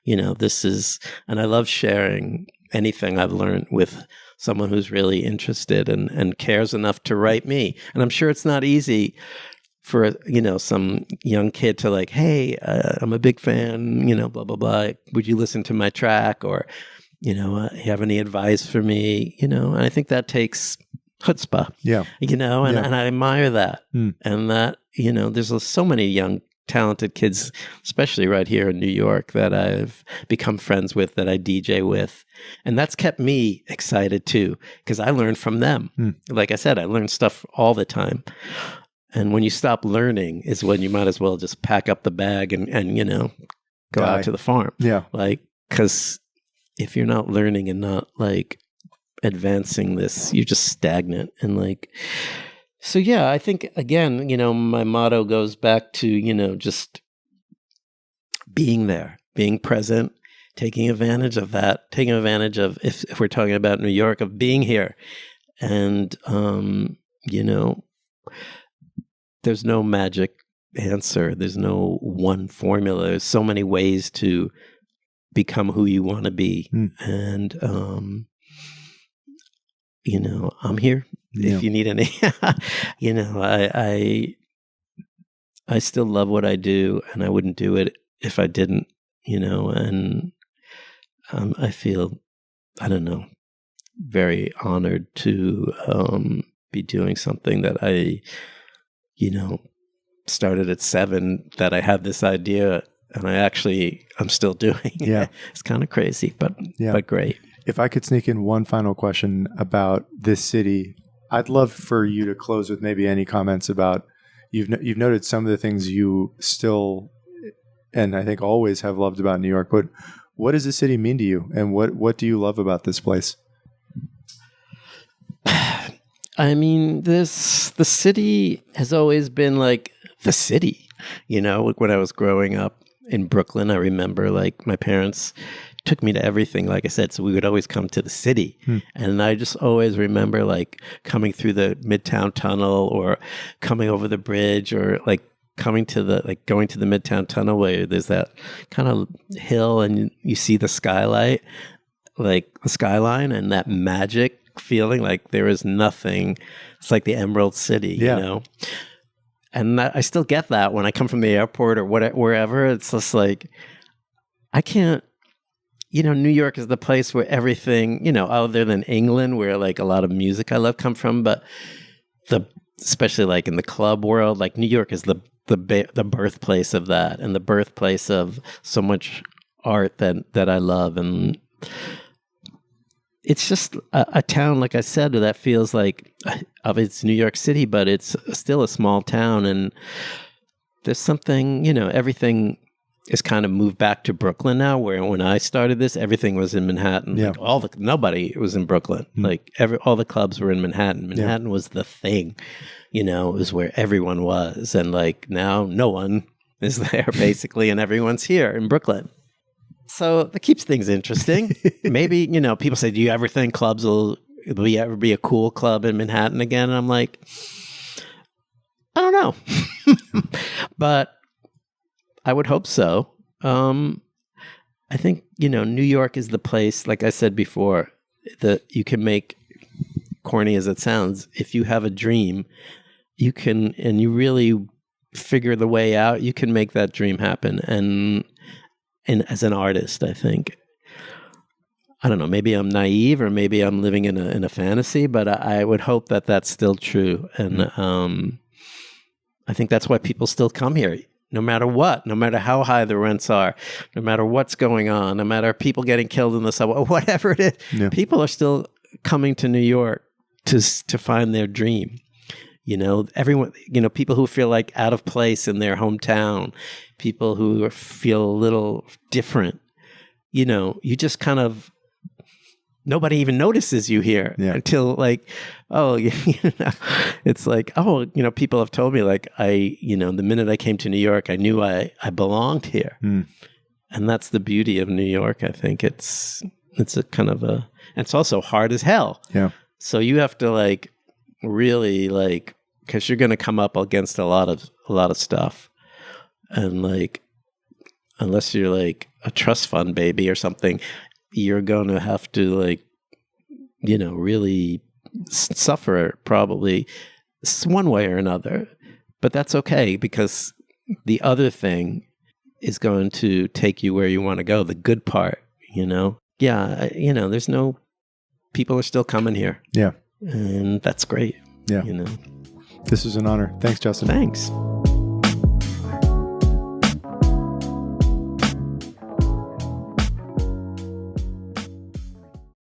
S2: This is, and I love sharing anything I've learned with someone who's really interested and cares enough to write me. And I'm sure it's not easy for, some young kid to hey, I'm a big fan, blah, blah, blah. Would you listen to my track? Or, you have any advice for me? And I think that takes chutzpah.
S1: Yeah.
S2: And I admire that. And that, there's so many young talented kids, especially right here in New York, that I've become friends with, that I DJ with. And that's kept me excited too, because I learn from them. Like I said, I learn stuff all the time. And when you stop learning is when you might as well just pack up the bag and go out to the farm.
S1: Yeah.
S2: Like, because if you're not learning and not like advancing this, you're just stagnant. And like, so yeah, I think again, my motto goes back to, just being there, being present, taking advantage of that, taking advantage of, if we're talking about New York, of being here. And, there's no magic answer. There's no one formula. There's so many ways to become who you want to be. And, I'm here. If you need any, I still love what I do, and I wouldn't do it if I didn't, and I feel, I don't know, very honored to be doing something that I, started at 7, that I had this idea and I'm still doing.
S1: Yeah.
S2: It's kind of crazy, but great.
S1: If I could sneak in one final question about this city, I'd love for you to close with maybe any comments about, you've noted some of the things you still, and I think always have loved about New York, but what does the city mean to you? And what do you love about this place?
S2: I mean, the city has always been like the city, like when I was growing up in Brooklyn, I remember like my parents took me to everything, like I said, so we would always come to the city. And I just always remember like coming through the Midtown Tunnel or coming over the bridge, or like going to the Midtown Tunnel where there's that kind of hill and you see the skylight, like the skyline, and that magic feeling like there is nothing. It's like the Emerald City, And I still get that when I come from the airport or wherever. It's just like, I can't, New York is the place where everything, other than England, where like a lot of music I love come from, but especially like in the club world, like New York is the birthplace of that, and the birthplace of so much art that I love. And it's just a town, like I said, that feels like, it's New York City, but it's still a small town. And there's something, everything is kind of moved back to Brooklyn now, where when I started this, everything was in Manhattan.
S1: Yeah.
S2: Like nobody was in Brooklyn. Like all the clubs were in Manhattan. Manhattan was the thing, it was where everyone was. And like now no one is there basically, and everyone's here in Brooklyn. So that keeps things interesting. Maybe, people say, do you ever think clubs will ever be a cool club in Manhattan again? And I'm like, I don't know. But I would hope so. I think, New York is the place, like I said before, that you can make, corny as it sounds, if you have a dream, you can, and you really figure the way out, you can make that dream happen. And as an artist, I think, I don't know, maybe I'm naive or maybe I'm living in a fantasy, but I would hope that that's still true. And I think that's why people still come here, no matter what, no matter how high the rents are, no matter what's going on, no matter people getting killed in the subway, whatever it is, people are still coming to New York to find their dream. Everyone, people who feel like out of place in their hometown, people who feel a little different, you just kind of, nobody even notices you here until like, it's like, people have told me like, the minute I came to New York, I knew I belonged here. And that's the beauty of New York. I think it's a kind of it's also hard as hell. Yeah. So you have to like, really like, because you're going to come up against a lot of stuff, and like, unless you're like a trust fund baby or something, you're going to have to like, really suffer probably one way or another. But that's okay, because the other thing is going to take you where you want to go. The good part, there's no, people are still coming here. Yeah. And that's great. Yeah. This was an honor. Thanks, Justin. Thanks.